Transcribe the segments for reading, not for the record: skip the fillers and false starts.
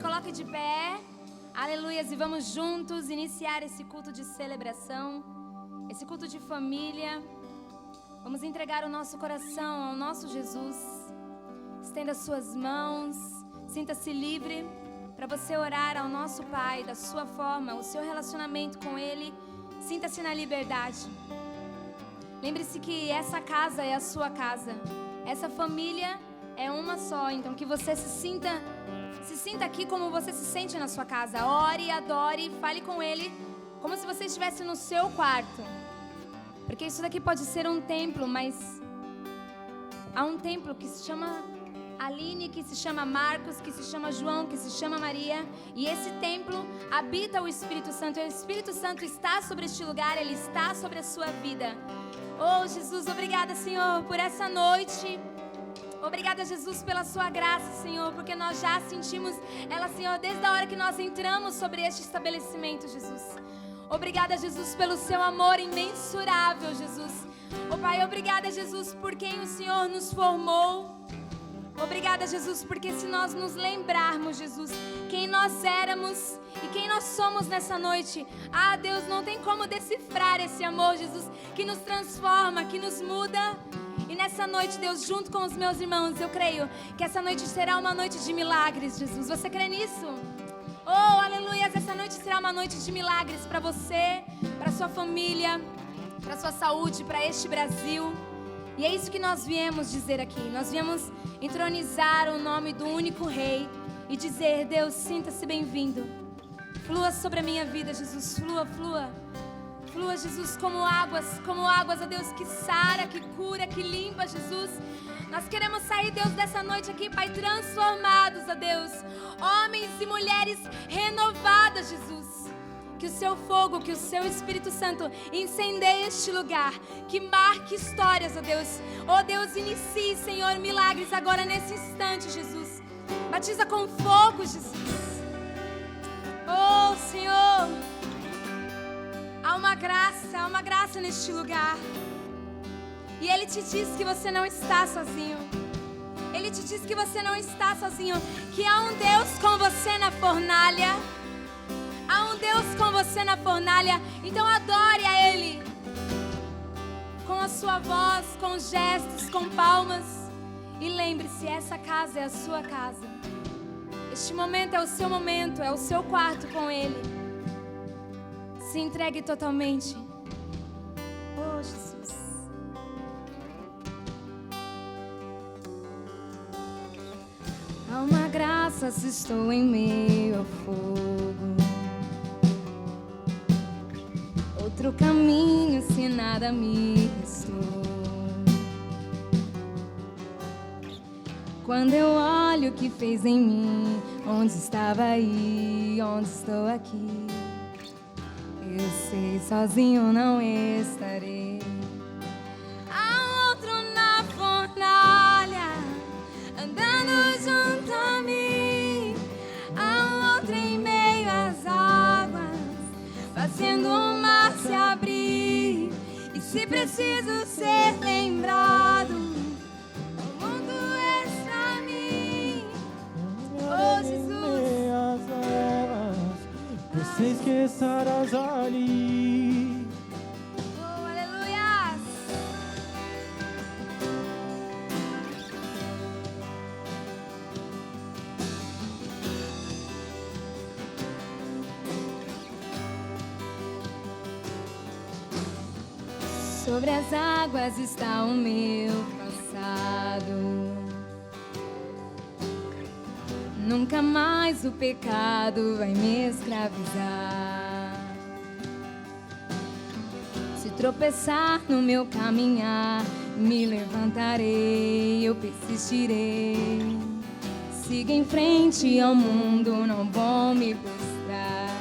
coloque de pé, aleluias, e vamos juntos iniciar esse culto de celebração, esse culto de família. Vamos entregar o nosso coração ao nosso Jesus. Estenda suas mãos, sinta-se livre para você orar ao nosso Pai da sua forma, o seu relacionamento com Ele. Sinta-se na liberdade. Lembre-se que essa casa é a sua casa, essa família é uma só, então que você se sinta aqui como você se sente na sua casa. Ore, adore, fale com Ele como se você estivesse no seu quarto. Porque isso daqui pode ser um templo, mas há um templo que se chama Aline, que se chama Marcos, que se chama João, que se chama Maria. E esse templo habita o Espírito Santo. E o Espírito Santo está sobre este lugar, Ele está sobre a sua vida. Oh, Jesus, obrigada, Senhor, por essa noite. Obrigada, Jesus, pela sua graça, Senhor, porque nós já sentimos ela, Senhor, desde a hora que nós entramos sobre este estabelecimento, Jesus. Obrigada, Jesus, pelo seu amor imensurável, Jesus. Oh, Pai, obrigada, Jesus, por quem o Senhor nos formou. Obrigada, Jesus, porque se nós nos lembrarmos, Jesus, quem nós éramos e quem nós somos nessa noite, Deus, não tem como decifrar esse amor, Jesus, que nos transforma, que nos muda. E nessa noite, Deus, junto com os meus irmãos, eu creio que essa noite será uma noite de milagres, Jesus. Você crê nisso? Oh, aleluia! Essa noite será uma noite de milagres para você, para sua família, para sua saúde, para este Brasil. E é isso que nós viemos dizer aqui. Nós viemos entronizar o nome do único Rei e dizer: Deus, sinta-se bem-vindo. Flua sobre a minha vida, Jesus. Flua, flua. Flua, Jesus, como águas, ó Deus, que sara, que cura, que limpa, Jesus. Nós queremos sair, Deus, dessa noite aqui, Pai, transformados, ó Deus. Homens e mulheres renovadas, Jesus. Que o seu fogo, que o seu Espírito Santo incendeie este lugar, que marque histórias, ó Deus. Ó Deus, inicie, Senhor, milagres agora nesse instante, Jesus. Batiza com fogo, Jesus. Oh, Senhor. Há uma graça neste lugar. E Ele te diz que você não está sozinho. Ele te diz que você não está sozinho. Que há um Deus com você na fornalha. Há um Deus com você na fornalha. Então adore a Ele. Com a sua voz, com gestos, com palmas. E lembre-se, essa casa é a sua casa. Este momento é o seu momento, é o seu quarto com Ele. Se entregue totalmente. Oh, Jesus. Há uma graça se estou em meio ao fogo. Outro caminho se nada me restou. Quando eu olho o que fez em mim, onde estava aí, onde estou aqui. Eu sei, sozinho não estarei. Há outro na fornalha, andando junto a mim. Há outro em meio às águas, fazendo o mar se abrir. E se preciso ser lembrado, o mundo é pra mim. Oh, Jesus. Você esquecerás ali. Oh, aleluia! Sobre as águas está o meu passado. Nunca mais o pecado vai me escravizar. Se tropeçar no meu caminhar, me levantarei, eu persistirei. Siga em frente ao mundo, não vou me frustrar.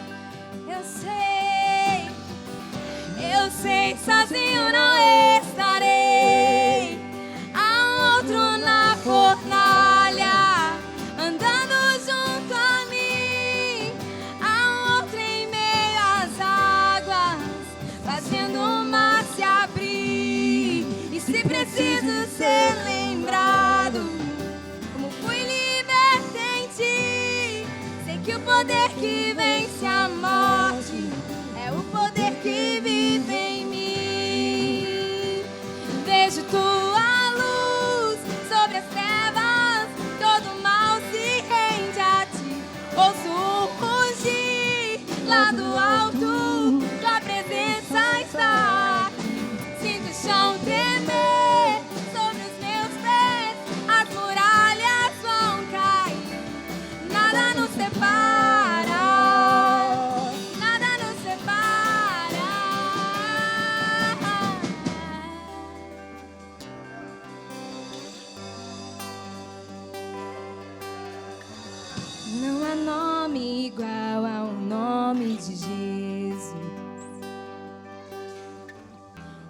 Eu sei, sozinho não estarei. Há outro na fornalha, andando junto a mim. Há outro em meio às águas, fazendo o mar se abrir. E se preciso ser lembrado, como fui liberta em ti, sei poder que vence a morte, é o poder que vive em mim. Vejo tua luz sobre as trevas, todo mal se rende a ti. Ouço o rugir lá do alto, tua presença está aqui. Sinto o chão tremer sobre os meus pés, as muralhas vão cair. Nada nos separa, nada nos separa. Não há nome igual ao nome de Jesus.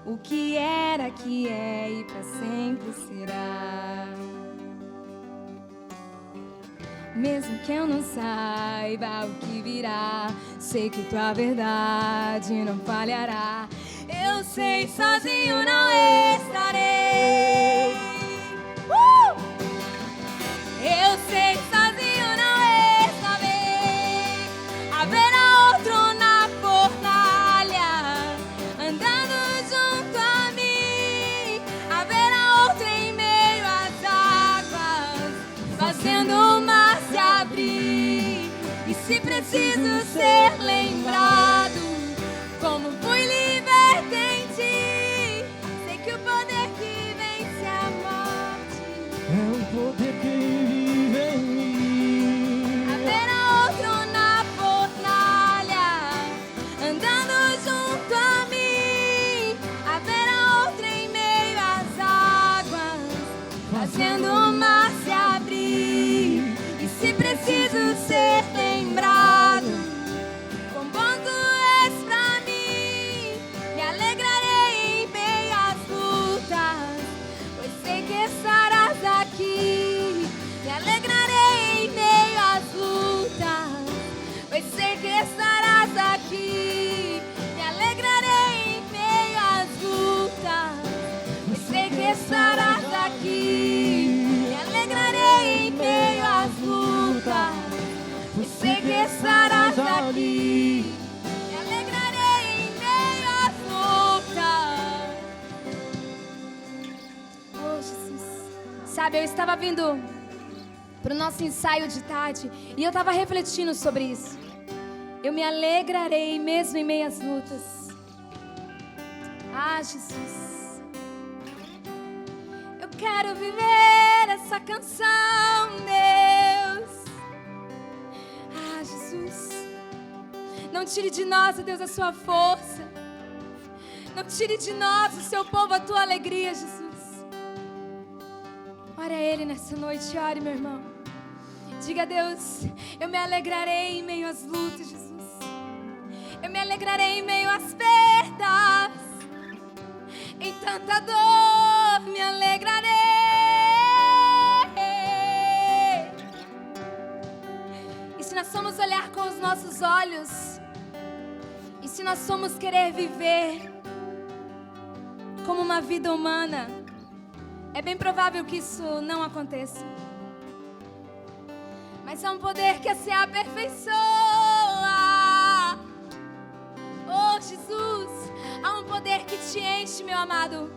O que era, que é e para sempre será. Mesmo que eu não saiba o que virá, sei que tua verdade não falhará. Eu sei, sozinho não estarei. Eu sei, sozinho não estarei. Haverá outro na fornalha, andando junto a mim. Haverá outro em meio às águas, fazendo o mar se abrir. E se preciso ser lembrado, como fui liberta em ti, sei que o poder que vence a morte É o poder que vive em mim. haverá outro na fornalha, andando junto a mim. Haverá outro em meio às águas, fazendo o mar se abrir. E se preciso ser lembrado, quão bom tu és pra mim, me alegrarei em meio às lutas, pois sei que estarás aqui. Me alegrarei em meio às lutas, pois sei que estarás aqui. Me alegrarei em meio às lutas, pois sei que estarás aqui. Me alegrarei em meio às lutas, pois sei que estarás aqui. Me alegrarei em meio às lutas. Oh, Jesus. Sabe, eu estava vindo pro nosso ensaio de tarde e eu estava refletindo sobre isso. Eu me alegrarei mesmo em meio às lutas. Ah, Jesus. Eu quero viver essa canção, Deus. Ah, Jesus. Não tire de nós, ó Deus, a sua força. Não tire de nós, o seu povo, a tua alegria, Jesus. Ore a Ele nessa noite, ore, meu irmão. Diga a Deus, eu me alegrarei em meio às lutas, Jesus. Eu me alegrarei em meio às perdas. Em tanta dor me alegrarei. E se nós somos olhar com os nossos olhos, e se nós somos querer viver como uma vida humana, é bem provável que isso não aconteça. Mas há um poder que se aperfeiçoa. Oh, Jesus, há um poder que te enche, meu amado.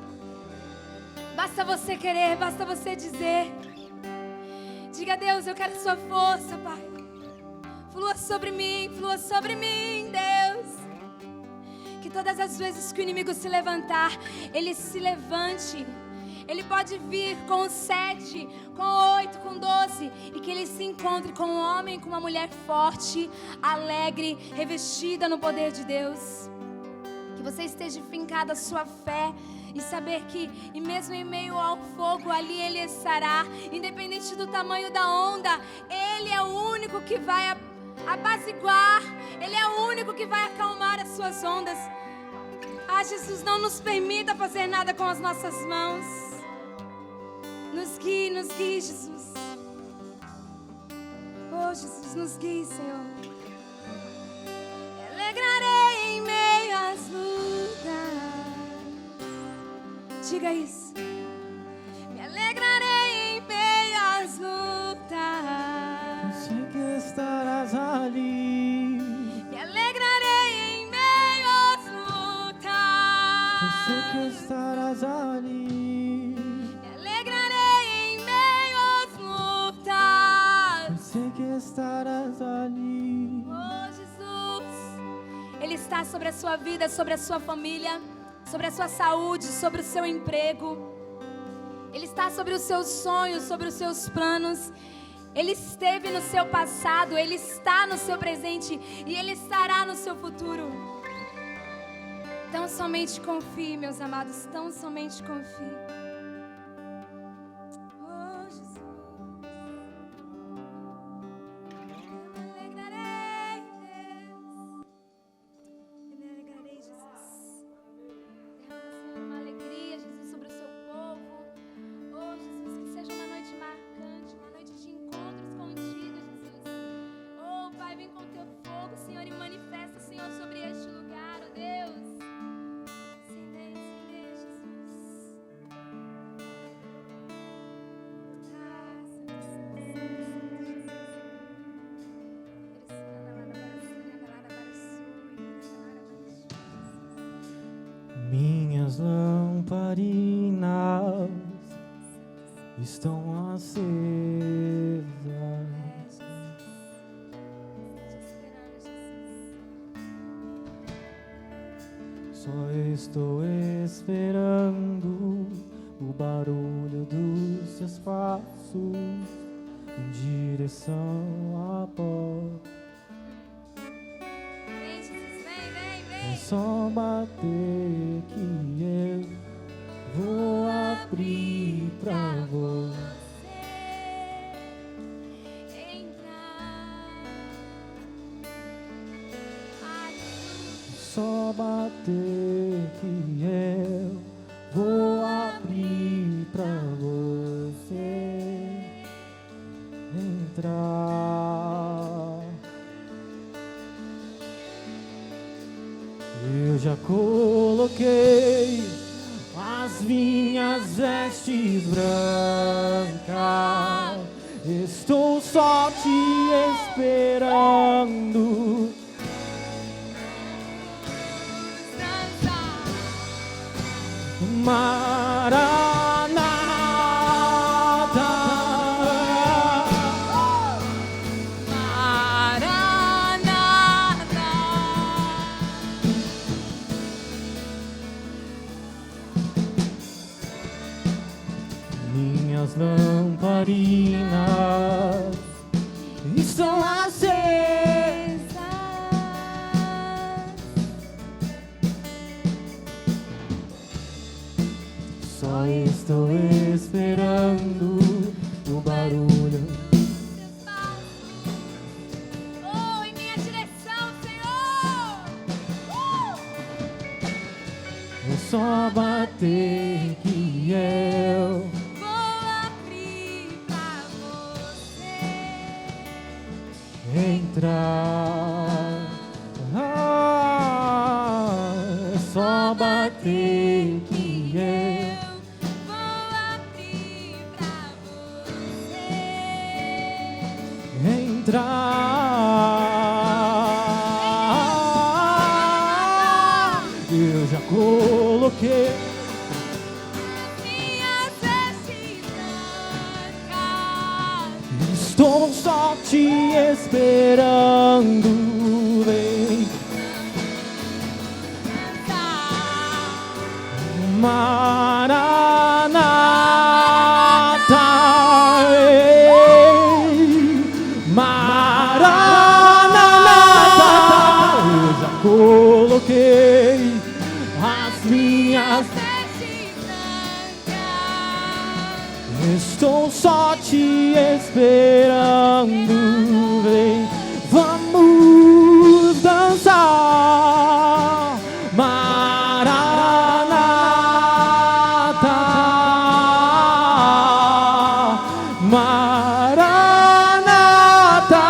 Basta você querer, basta você dizer. Diga a Deus, eu quero sua força, Pai. Flua sobre mim, Deus. Que todas as vezes que o inimigo se levantar, ele se levante. Ele pode vir com 7, com 8, com 12, e que ele se encontre com um homem, com uma mulher forte, alegre, revestida no poder de Deus. Que você esteja fincada a sua fé e saber que, e mesmo em meio ao fogo, ali ele estará, independente do tamanho da onda. Ele é o único que vai apaziguar, ele é o único que vai acalmar as suas ondas. Ah, Jesus, não nos permita fazer nada com as nossas mãos. Nos guie, Jesus. Oh, Jesus, nos guie, Senhor. Me alegrarei em meio às lutas. Diga isso. Me alegrarei em meio às lutas. Sei que estarás ali. sei que estarás ali. Me alegrarei em meio às lutas. Sei que estarás ali. Oh, Jesus. Ele está sobre a sua vida, sobre a sua família, sobre a sua saúde, sobre o seu emprego. Ele está sobre os seus sonhos, sobre os seus planos. Ele esteve no seu passado, Ele está no seu presente e Ele estará no seu futuro. Tão somente confie, meus amados, tão somente confie. Oh, Jesus. Eu me alegrarei, Deus. Eu me alegrarei, Jesus. Derrama, Senhor, uma alegria, Jesus, sobre o seu povo. Oh, Jesus, que seja uma noite marcante, uma noite de encontros contigo, Jesus. Oh, Pai, vem com teu fogo, Senhor, e manifesta, Senhor, sobre este lugar, oh Deus. Incendeia, Jesus. Minhas lamparinas estão acesas. Só estou esperando o barulho dos teus passos em direção à porta. Vem, Jesus, vem, vem, É vem. só bater que eu vou abrir pra você. Só bater que eu vou abrir pra você entrar. Eu já coloquei as minhas vestes brancas. Estou só te esperando. Maranata, Maranata. minhas lamparinas estão acesas. Só estou esperando o barulho. Oh, em minha direção, Senhor. É só bater que eu Vou abrir pra você. entrar. É só bater que eu Vou abrir pra você. entrar. Eu já coloquei Minhas vestes brancas. estou só te esperando. Vem, Maranata, Maranata. Eu já coloquei as minhas. Vestes brancas. Estou só te esperando. Vem, vamos dançar. Maranata, Maranata.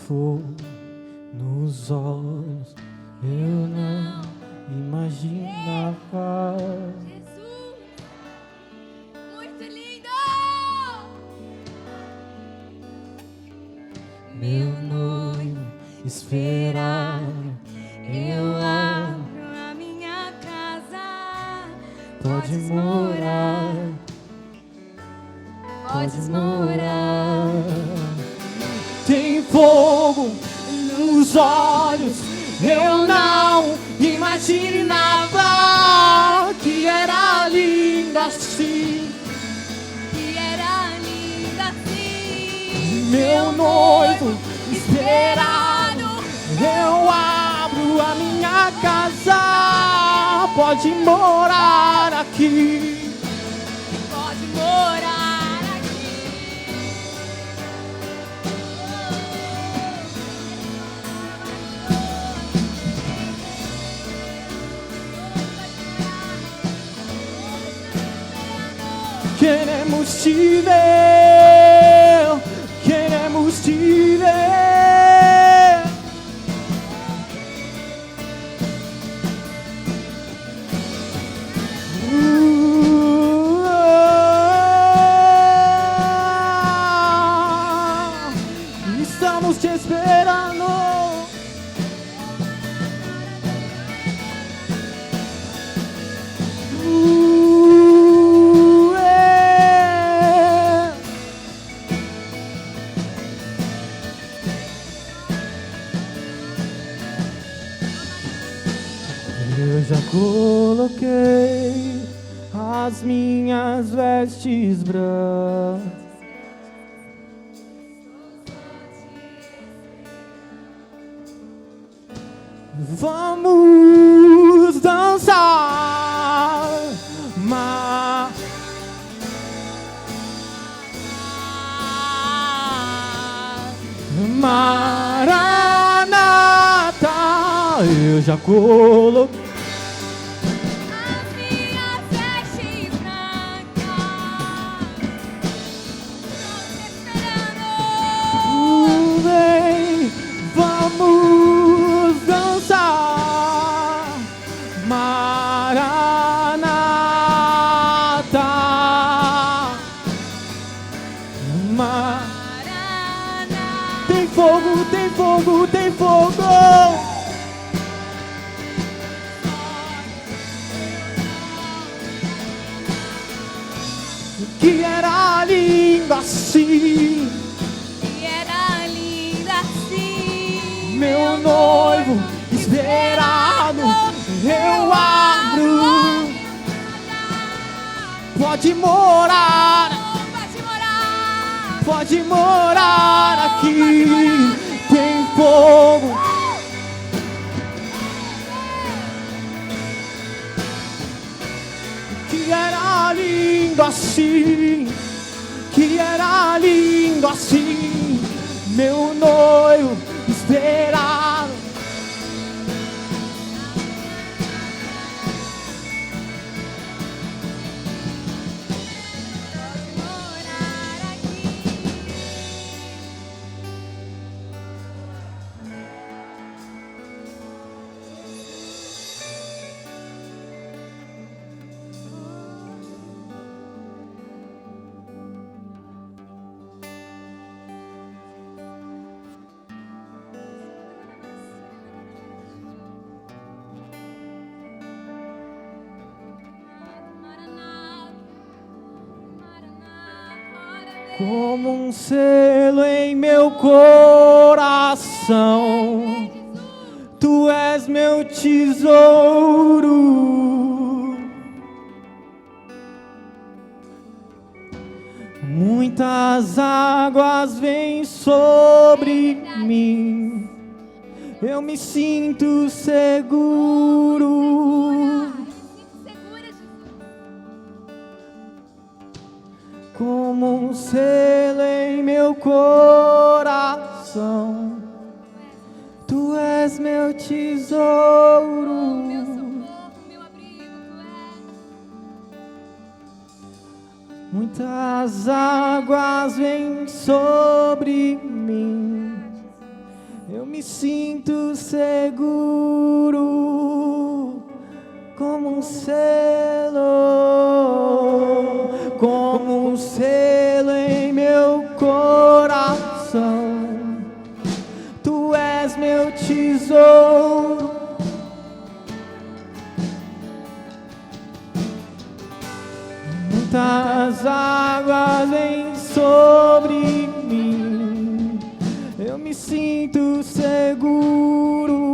fogo nos olhos, eu não imaginava. Jesus, muito lindo! Meu noivo esperar, eu abro a minha casa. pode morar, Podes morar. Tem fogo nos olhos, eu não imaginava que era linda assim. Que era linda assim. Meu noivo esperado, eu abro a minha casa, pode morar aqui. Pode morar aqui. Queremos te ver, queremos te ver. Estamos te esperando. Eu já coloquei as minhas vestes brancas. Vamos dançar, Maranata. Eu já coloquei As minhas vestes brancas. Estou te esperando. Vem, vamos dançar, Maranata. Tem fogo, tem fogo, tem fogo. Que era lindo assim. Que era linda assim. Meu noivo esperado, eu abro. Pode morar, Pode morar. pode morar aqui. Tem fogo. Que era lindo assim, que era lindo assim. Meu noivo esperado. Pode morar aqui. Como um selo em meu coração, tu és meu tesouro. Muitas águas vêm sobre mim, eu me sinto seguro. Segura, Jesus. Como um selo em meu coração, tu és meu tesouro. Meu socorro, meu abrigo, tu és. Muitas águas vêm sobre mim, me sinto seguro como um selo em meu coração. Tu és meu tesouro. Muitas águas vêm sobre mim, eu me sinto seguro.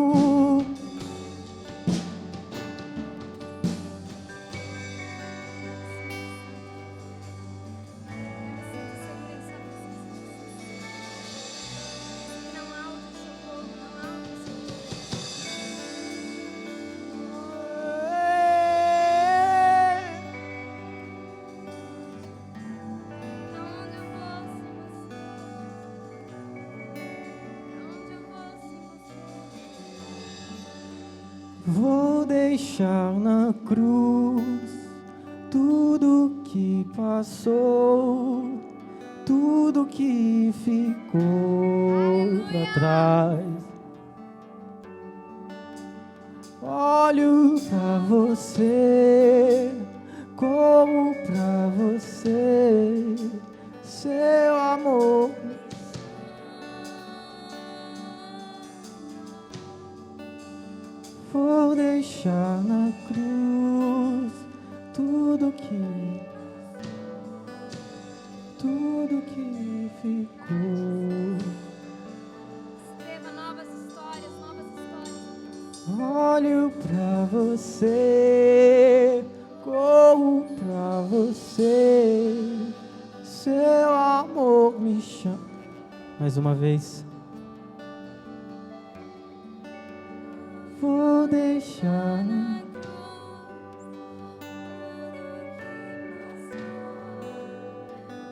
Vou deixar na cruz tudo que passou, tudo que ficou pra trás. Olho pra você, como pra você, seu amor. Vou deixar na cruz tudo que ficou. Escreva novas histórias, novas histórias. Olho pra você, corro pra você, seu amor me chama. Mais uma vez. Vou deixar na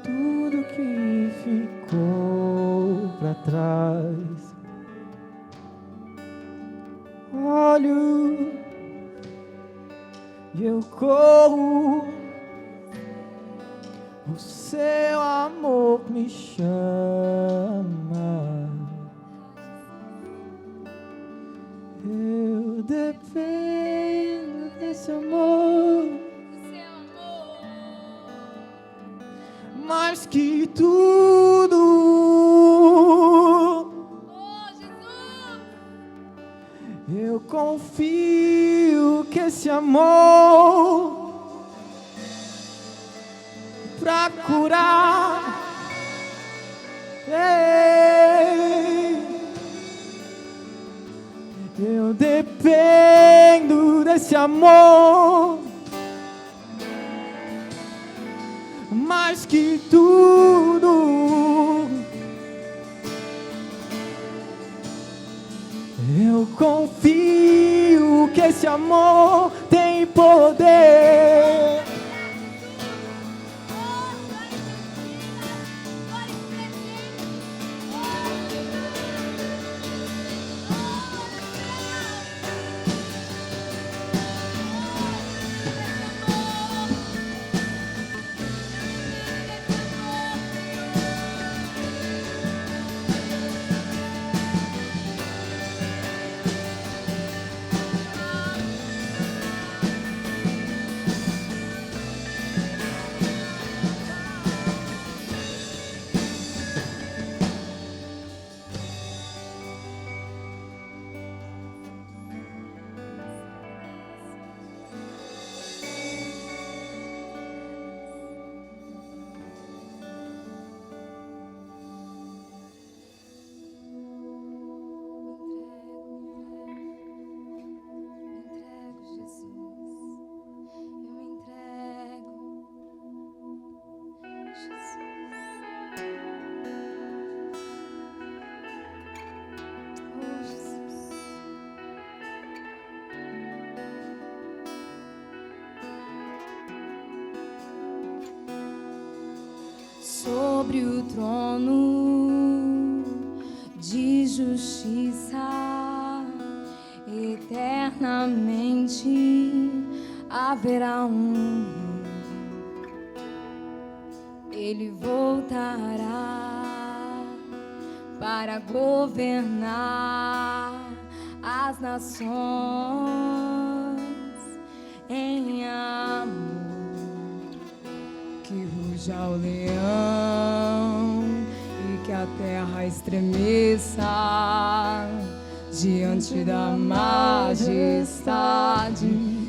tudo que ficou pra trás. Olho e eu corro, o seu amor me chama. Eu dependo desse amor, mais que tudo. Oh, Jesus! Eu confio que esse amor pra curar. Eu dependo desse amor, mais que tudo. Eu confio que esse amor tem poder. Sobre o trono de justiça, eternamente haverá um rei. Ele voltará para governar as nações em amor. Que ruja o leão e que a terra estremeça diante da majestade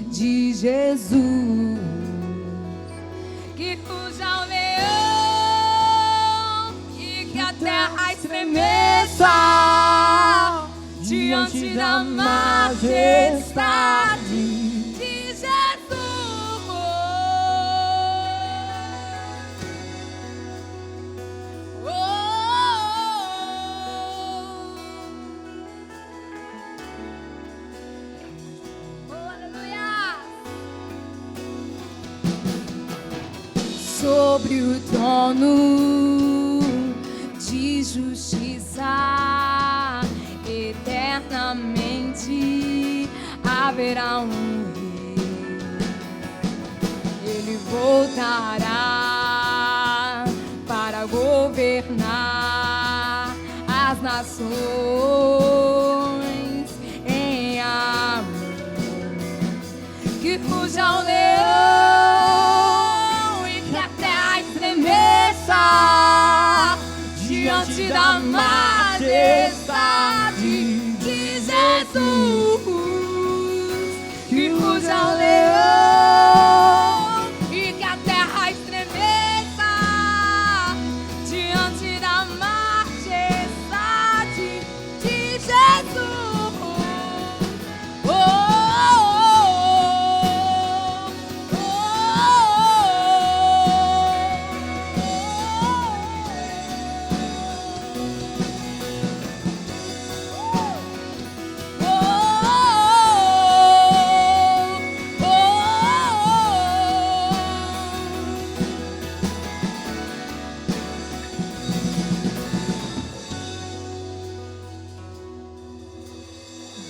de Jesus. Que ruja o leão e que a terra estremeça diante da majestade de Jesus. Sobre o trono de justiça, eternamente haverá um rei. Ele voltará para governar as nações em amor. Que ruja o leão e que a terra estremeça diante da majestade de Jesus. Que ruja o leão e que a terra estremeça diante da majestade de Jesus.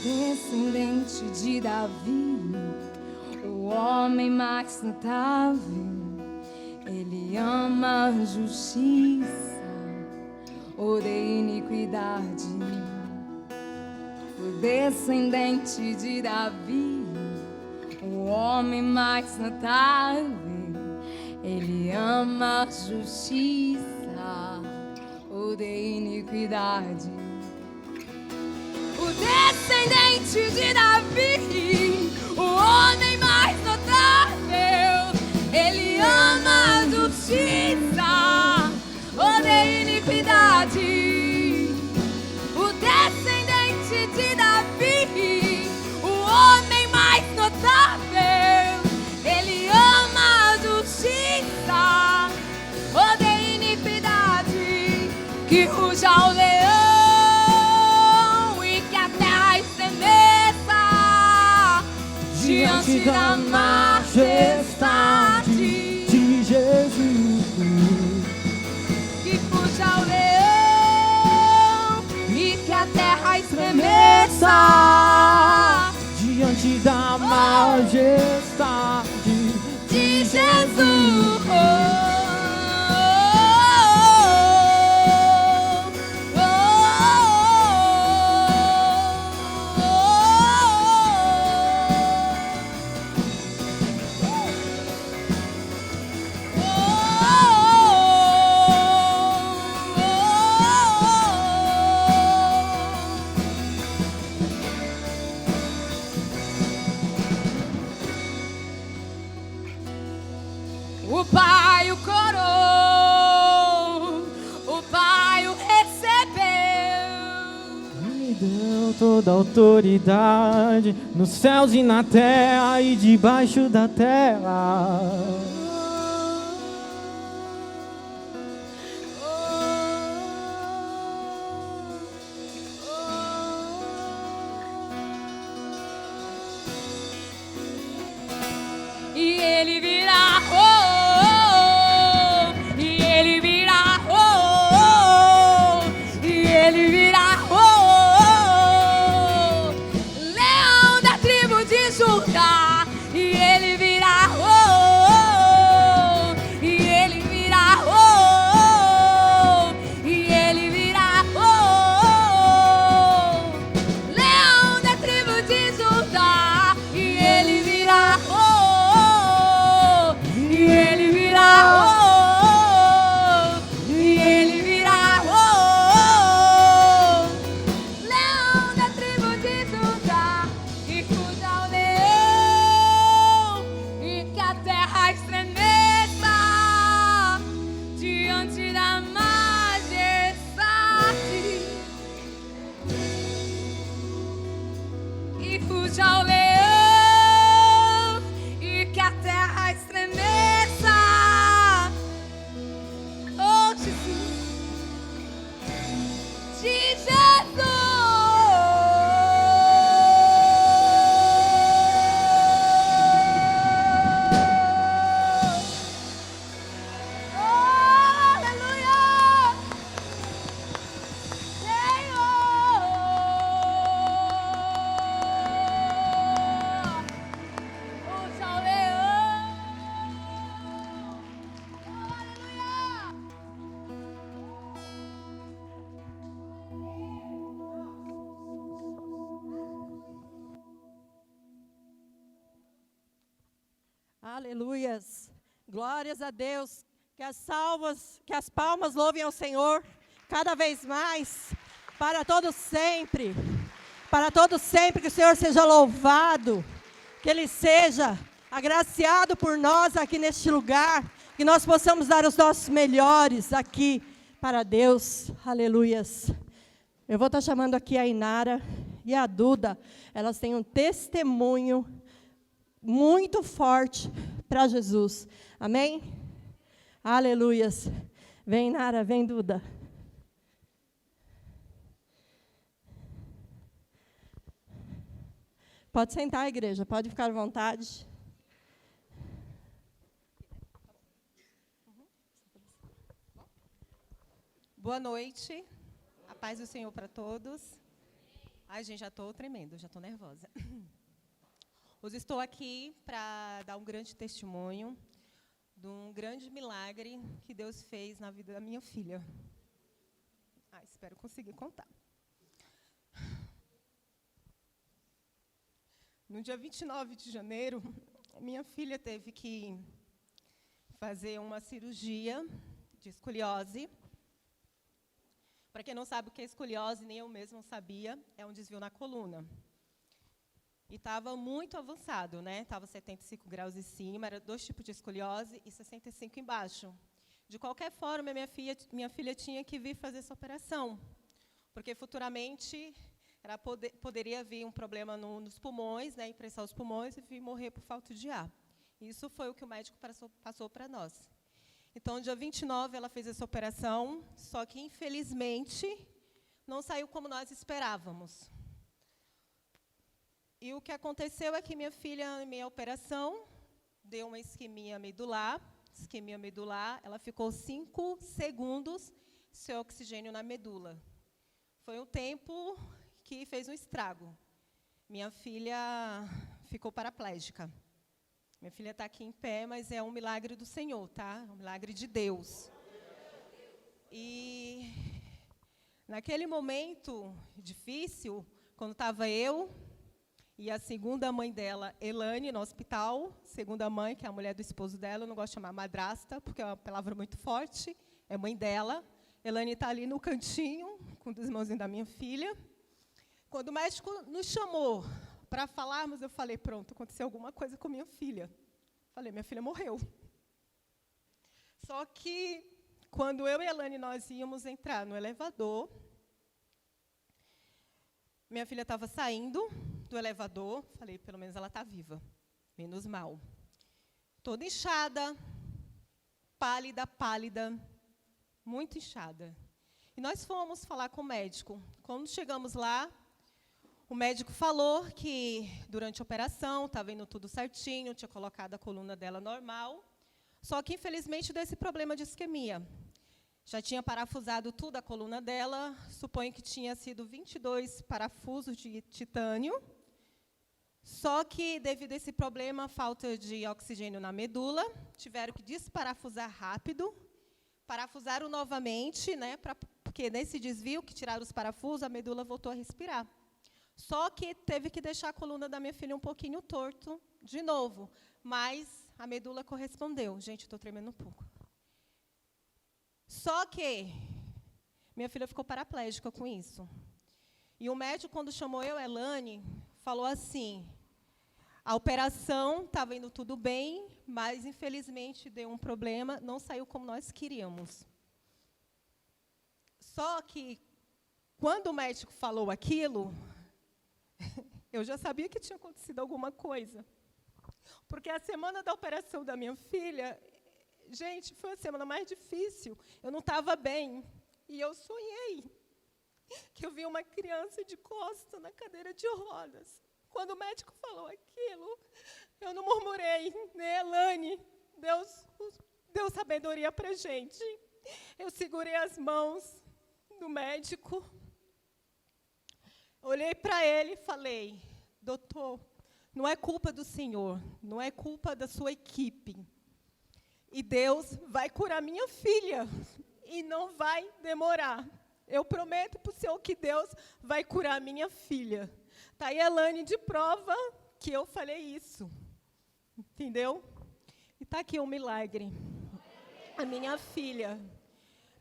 Descendente de Davi, o homem mais notável, ele ama a justiça, odeia iniquidade. O descendente de Davi, o homem mais notável, ele ama a justiça, odeia iniquidade. O descendente de Davi, o homem mais notável, ele ama a justiça, odeia iniquidade. O descendente de Davi, o homem mais notável, ele ama a justiça, odeia iniquidade. Que ruja o leão diante da majestade de Jesus. Que fuja o leão e que a terra estremeça diante da majestade de Jesus. O Pai o coroou, o Pai o recebeu. Me deu toda a autoridade nos céus e na terra e debaixo da terra. E ele virá, leão da tribo de Judá. E ele virá, e ele virá, e ele virá, Aleluias. Glórias a Deus. Que as palmas louvem ao Senhor cada vez mais, para todos sempre. Para todos sempre, que o Senhor seja louvado, que Ele seja agraciado por nós aqui neste lugar, que nós possamos dar os nossos melhores aqui para Deus. Aleluias. Eu vou estar chamando aqui a Inara e a Duda. Elas têm um testemunho muito forte para Jesus. Amém? Aleluias. Vem, Inara, vem, Duda. Pode sentar, igreja, pode ficar à vontade. Boa noite, a paz do Senhor para todos. Ai, gente, já estou tremendo, já estou nervosa. Hoje estou aqui para dar um grande testemunho de um grande milagre que Deus fez na vida da minha filha. Espero conseguir contar. No dia 29 de janeiro, minha filha teve que fazer uma cirurgia de escoliose. Para quem não sabe o que é escoliose, nem eu mesma sabia, é um desvio na coluna. E estava muito avançado, né? Estava 75 graus em cima, era 2 tipos de escoliose e 65 embaixo. De qualquer forma, minha filha tinha que vir fazer essa operação, porque futuramente poderia vir um problema nos pulmões, né, imprensar os pulmões e vir morrer por falta de ar. Isso foi o que o médico passou para nós. Então, dia 29, ela fez essa operação, só que, infelizmente, não saiu como nós esperávamos. E o que aconteceu é que minha filha, em meia operação, deu uma isquemia medular. Ela ficou 5 segundos sem oxigênio na medula. Foi um tempo que fez um estrago. Minha filha ficou paraplégica. Minha filha está aqui em pé, mas é um milagre do Senhor, tá? É um milagre de Deus. E naquele momento difícil, quando estava eu e a segunda mãe dela, Elane, no hospital, segunda mãe, que é a mulher do esposo dela, eu não gosto de chamar madrasta, porque é uma palavra muito forte, é mãe dela. Elane está ali no cantinho, com os irmãozinhos da minha filha. Quando o médico nos chamou para falarmos, eu falei, pronto, aconteceu alguma coisa com minha filha. Falei, minha filha morreu. Só que, quando eu e a Elane, nós íamos entrar no elevador, minha filha estava saindo do elevador, falei, pelo menos ela está viva, menos mal. Toda inchada, pálida, muito inchada. E nós fomos falar com o médico. Quando chegamos lá, o médico falou que, durante a operação, estava indo tudo certinho, tinha colocado a coluna dela normal, só que, infelizmente, deu esse problema de isquemia. Já tinha parafusado tudo a coluna dela, suponho que tinha sido 22 parafusos de titânio, só que, devido a esse problema, falta de oxigênio na medula, tiveram que desparafusar rápido, parafusaram novamente, né, porque nesse desvio que tiraram os parafusos, a medula voltou a respirar. Só que teve que deixar a coluna da minha filha um pouquinho torto de novo, mas a medula correspondeu. Gente, estou tremendo um pouco. Só que minha filha ficou paraplégica com isso. E o médico, quando chamou eu, Elane, falou assim, a operação estava indo tudo bem, mas, infelizmente, deu um problema, não saiu como nós queríamos. Só que, quando o médico falou aquilo, eu já sabia que tinha acontecido alguma coisa. Porque a semana da operação da minha filha, gente, foi a semana mais difícil. Eu não estava bem. E eu sonhei que eu vi uma criança de costas na cadeira de rodas. Quando o médico falou aquilo, eu não murmurei, né, Elane? Deus deu sabedoria para a gente. Eu segurei as mãos do médico, olhei para ele e falei, doutor, não é culpa do senhor, não é culpa da sua equipe. E Deus vai curar minha filha, e não vai demorar. Eu prometo para o senhor que Deus vai curar minha filha. Está aí a Elane de prova que eu falei isso. Entendeu? E está aqui um milagre. A minha filha.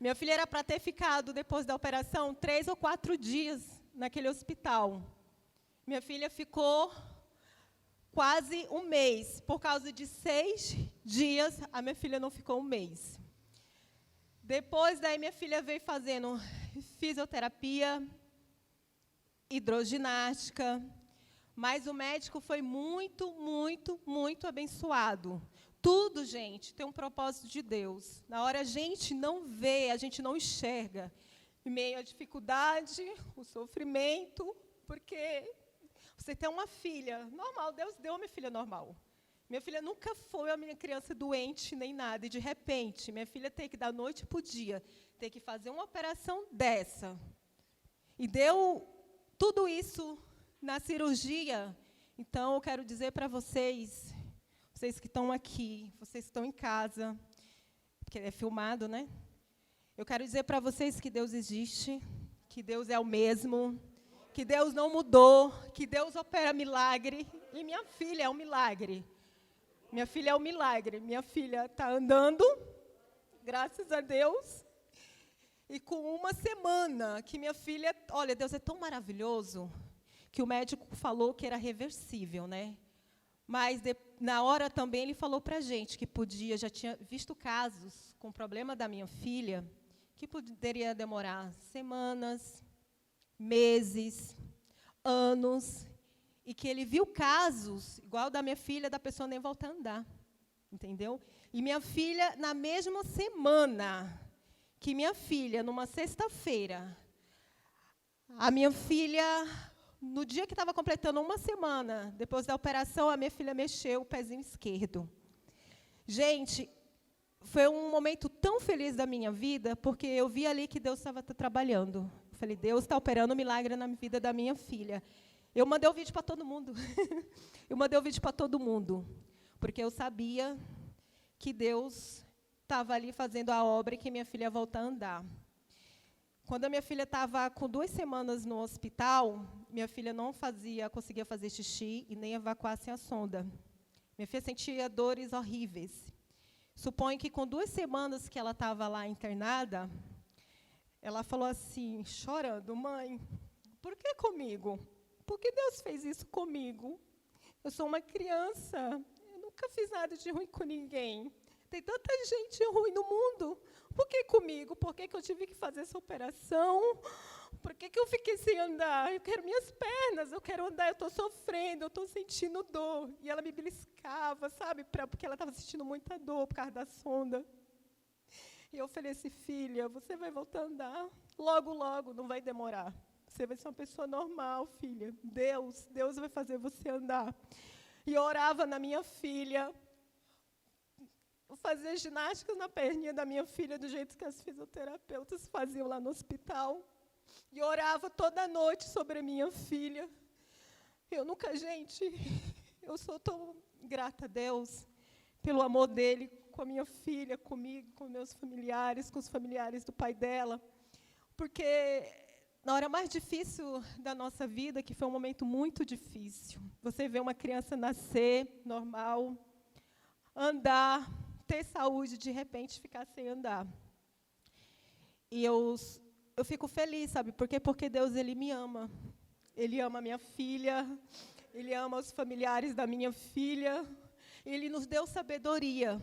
Minha filha era para ter ficado, depois da operação, 3 ou 4 dias naquele hospital. Minha filha ficou quase um mês. Por causa de 6 dias, a minha filha não ficou um mês. Depois daí, minha filha veio fazendo fisioterapia, hidroginástica, mas o médico foi muito, muito, muito abençoado. Tudo, gente, tem um propósito de Deus. Na hora a gente não vê, a gente não enxerga. Em meio à dificuldade, o sofrimento, porque você tem uma filha normal, Deus deu uma filha normal. Minha filha nunca foi a minha criança doente, nem nada. E, de repente, minha filha tem que, da noite para o dia, ter que fazer uma operação dessa. E deu tudo isso na cirurgia. Então, eu quero dizer para vocês que estão aqui, vocês que estão em casa, porque é filmado, né? Eu quero dizer para vocês que Deus existe, que Deus é o mesmo, que Deus não mudou, que Deus opera milagre, e minha filha é um milagre. Minha filha é um milagre. Minha filha está andando, graças a Deus, e com uma semana que minha filha... Olha, Deus é tão maravilhoso que o médico falou que era reversível, né? Mas, na hora também, ele falou para a gente que podia, já tinha visto casos com problema da minha filha, que poderia demorar semanas, meses, anos, e que ele viu casos, igual da minha filha, da pessoa nem voltar a andar, entendeu? E minha filha, na mesma semana que minha filha, numa sexta-feira, a minha filha... No dia que estava completando uma semana, depois da operação, a minha filha mexeu o pezinho esquerdo. Gente, foi um momento tão feliz da minha vida, porque eu vi ali que Deus estava trabalhando. Eu falei, Deus está operando um milagre na vida da minha filha. Eu mandei o vídeo para todo mundo. Eu mandei o vídeo para todo mundo, porque eu sabia que Deus estava ali fazendo a obra e que minha filha ia voltar a andar. Quando a minha filha estava com 2 semanas no hospital, minha filha não conseguia fazer xixi e nem evacuar sem a sonda. Minha filha sentia dores horríveis. Suponho que com 2 semanas que ela estava lá internada, ela falou assim, chorando, mãe, por que comigo? Por que Deus fez isso comigo? Eu sou uma criança, eu nunca fiz nada de ruim com ninguém. Tem tanta gente ruim no mundo. Por que comigo? Por que eu tive que fazer essa operação? Por que eu fiquei sem andar? Eu quero minhas pernas, eu quero andar, eu estou sofrendo, eu estou sentindo dor. E ela me beliscava, sabe? Porque ela estava sentindo muita dor por causa da sonda. E eu falei assim, filha, você vai voltar a andar. Logo, logo, não vai demorar. Você vai ser uma pessoa normal, filha. Deus vai fazer você andar. E eu orava na minha filha, fazer ginástica na perninha da minha filha, do jeito que as fisioterapeutas faziam lá no hospital. E orava toda noite sobre a minha filha. Eu nunca, gente, eu sou tão grata a Deus pelo amor dele com a minha filha, comigo, com meus familiares, com os familiares do pai dela. Porque na hora mais difícil da nossa vida, que foi um momento muito difícil, você vê uma criança nascer normal, andar, ter saúde, de repente ficar sem andar. E eu fico feliz, sabe? Porque Deus, Ele me ama. Ele ama a minha filha, Ele ama os familiares da minha filha. Ele nos deu sabedoria,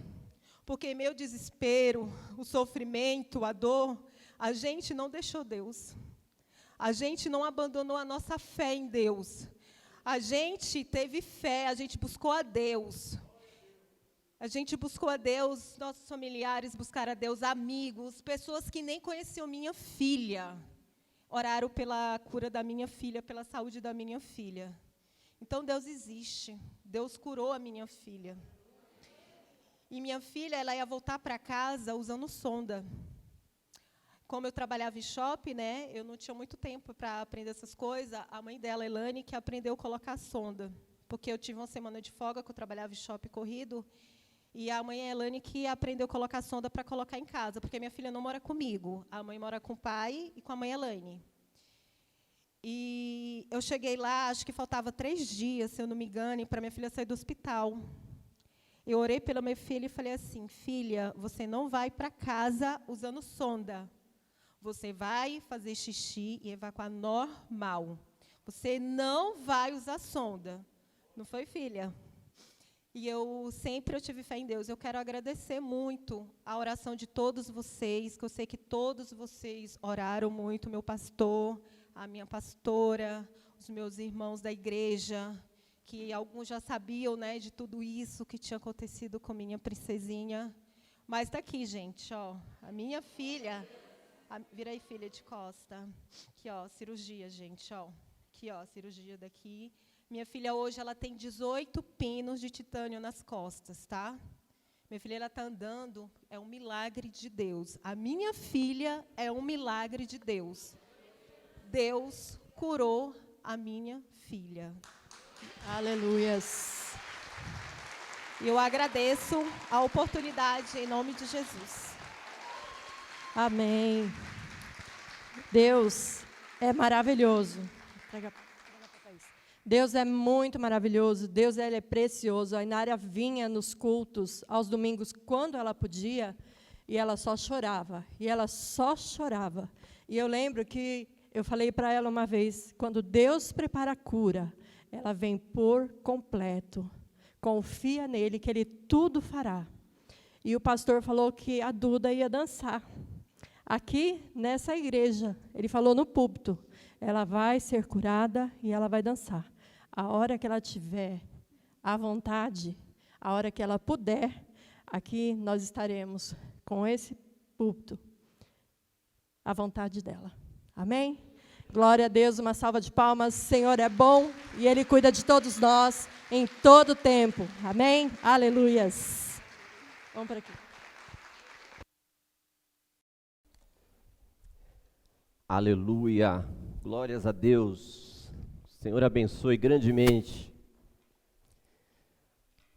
porque em meu desespero, o sofrimento, a dor, a gente não deixou Deus. A gente não abandonou a nossa fé em Deus. A gente teve fé, a gente buscou a Deus. A gente buscou a Deus, nossos familiares buscaram a Deus, amigos, pessoas que nem conheciam minha filha, oraram pela cura da minha filha, pela saúde da minha filha. Então, Deus existe. Deus curou a minha filha. E minha filha, ela ia voltar para casa usando sonda. Como eu trabalhava em shopping, né, eu não tinha muito tempo para aprender essas coisas, a mãe dela, Elane, que aprendeu a colocar sonda. Porque eu tive uma semana de folga, que eu trabalhava em shopping corrido, e a mãe Elane que aprendeu a colocar sonda para colocar em casa, porque minha filha não mora comigo. A mãe mora com o pai e com a mãe Elane. E eu cheguei lá, acho que faltava 3 dias, se eu não me engano, para minha filha sair do hospital. Eu orei pela minha filha e falei assim: filha, você não vai para casa usando sonda. Você vai fazer xixi e evacuar normal. Você não vai usar sonda. Não foi, filha? E eu tive fé em Deus. Eu quero agradecer muito a oração de todos vocês, que eu sei que todos vocês oraram muito, meu pastor, a minha pastora, os meus irmãos da igreja, que alguns já sabiam, né, de tudo isso que tinha acontecido com minha princesinha. Mas está aqui, gente, ó, a minha filha, vira aí, filha, de costa. Aqui, ó, cirurgia, gente, ó. Aqui, ó, cirurgia daqui. Minha filha hoje, ela tem 18 pinos de titânio nas costas, tá? Minha filha, ela está andando, é um milagre de Deus. A minha filha é um milagre de Deus. Deus curou a minha filha. Aleluias. E eu agradeço a oportunidade em nome de Jesus. Amém. Deus é maravilhoso. Deus é muito maravilhoso, Deus ele é precioso. A Inária vinha nos cultos, aos domingos, quando ela podia, e ela só chorava, E eu lembro que eu falei para ela uma vez, quando Deus prepara a cura, ela vem por completo. Confia nele, que ele tudo fará. E o pastor falou que a Duda ia dançar. Aqui, nessa igreja, ele falou no púlpito, ela vai ser curada e ela vai dançar. A hora que ela tiver à vontade, a hora que ela puder, aqui nós estaremos com esse púlpito, à vontade dela. Amém? Glória a Deus, uma salva de palmas. O Senhor é bom e Ele cuida de todos nós em todo tempo. Amém? Aleluias. Vamos para aqui. Aleluia. Glórias a Deus. O Senhor abençoe grandemente.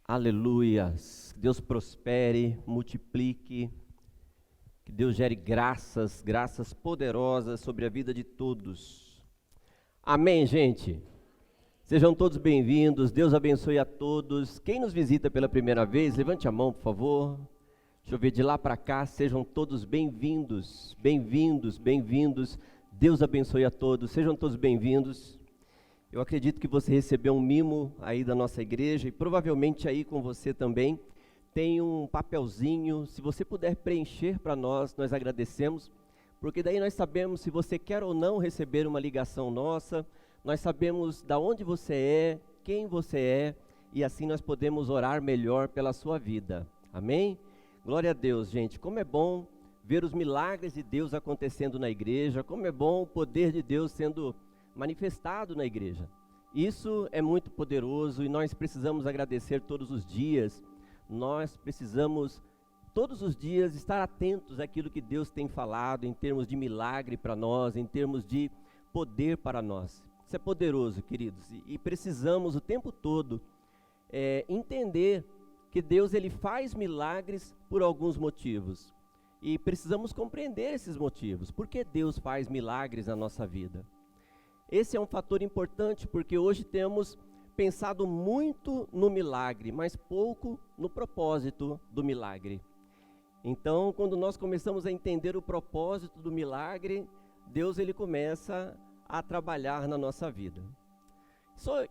Aleluias. Deus prospere, multiplique. Que Deus gere graças poderosas sobre a vida de todos. Amém, gente? Sejam todos bem-vindos. Deus abençoe a todos. Quem nos visita pela primeira vez, levante a mão, por favor. Deixa eu ver de lá para cá. Sejam todos bem-vindos. Bem-vindos. Deus abençoe a todos. Sejam todos bem-vindos. Eu acredito que você recebeu um mimo aí da nossa igreja e provavelmente aí com você também tem um papelzinho. Se você puder preencher para nós agradecemos, porque daí nós sabemos se você quer ou não receber uma ligação nossa, nós sabemos de onde você é, quem você é, e assim nós podemos orar melhor pela sua vida. Amém? Glória a Deus, gente. Como é bom ver os milagres de Deus acontecendo na igreja, como é bom o poder de Deus sendo manifestado na igreja. Isso é muito poderoso e nós precisamos agradecer todos os dias. Nós precisamos todos os dias estar atentos àquilo que Deus tem falado em termos de milagre para nós, em termos de poder para nós. Isso é poderoso, queridos, e precisamos o tempo todo entender que Deus ele faz milagres por alguns motivos. E precisamos compreender esses motivos. Por que Deus faz milagres na nossa vida? Esse é um fator importante porque hoje temos pensado muito no milagre, mas pouco no propósito do milagre. Então, quando nós começamos a entender o propósito do milagre, Deus ele começa a trabalhar na nossa vida.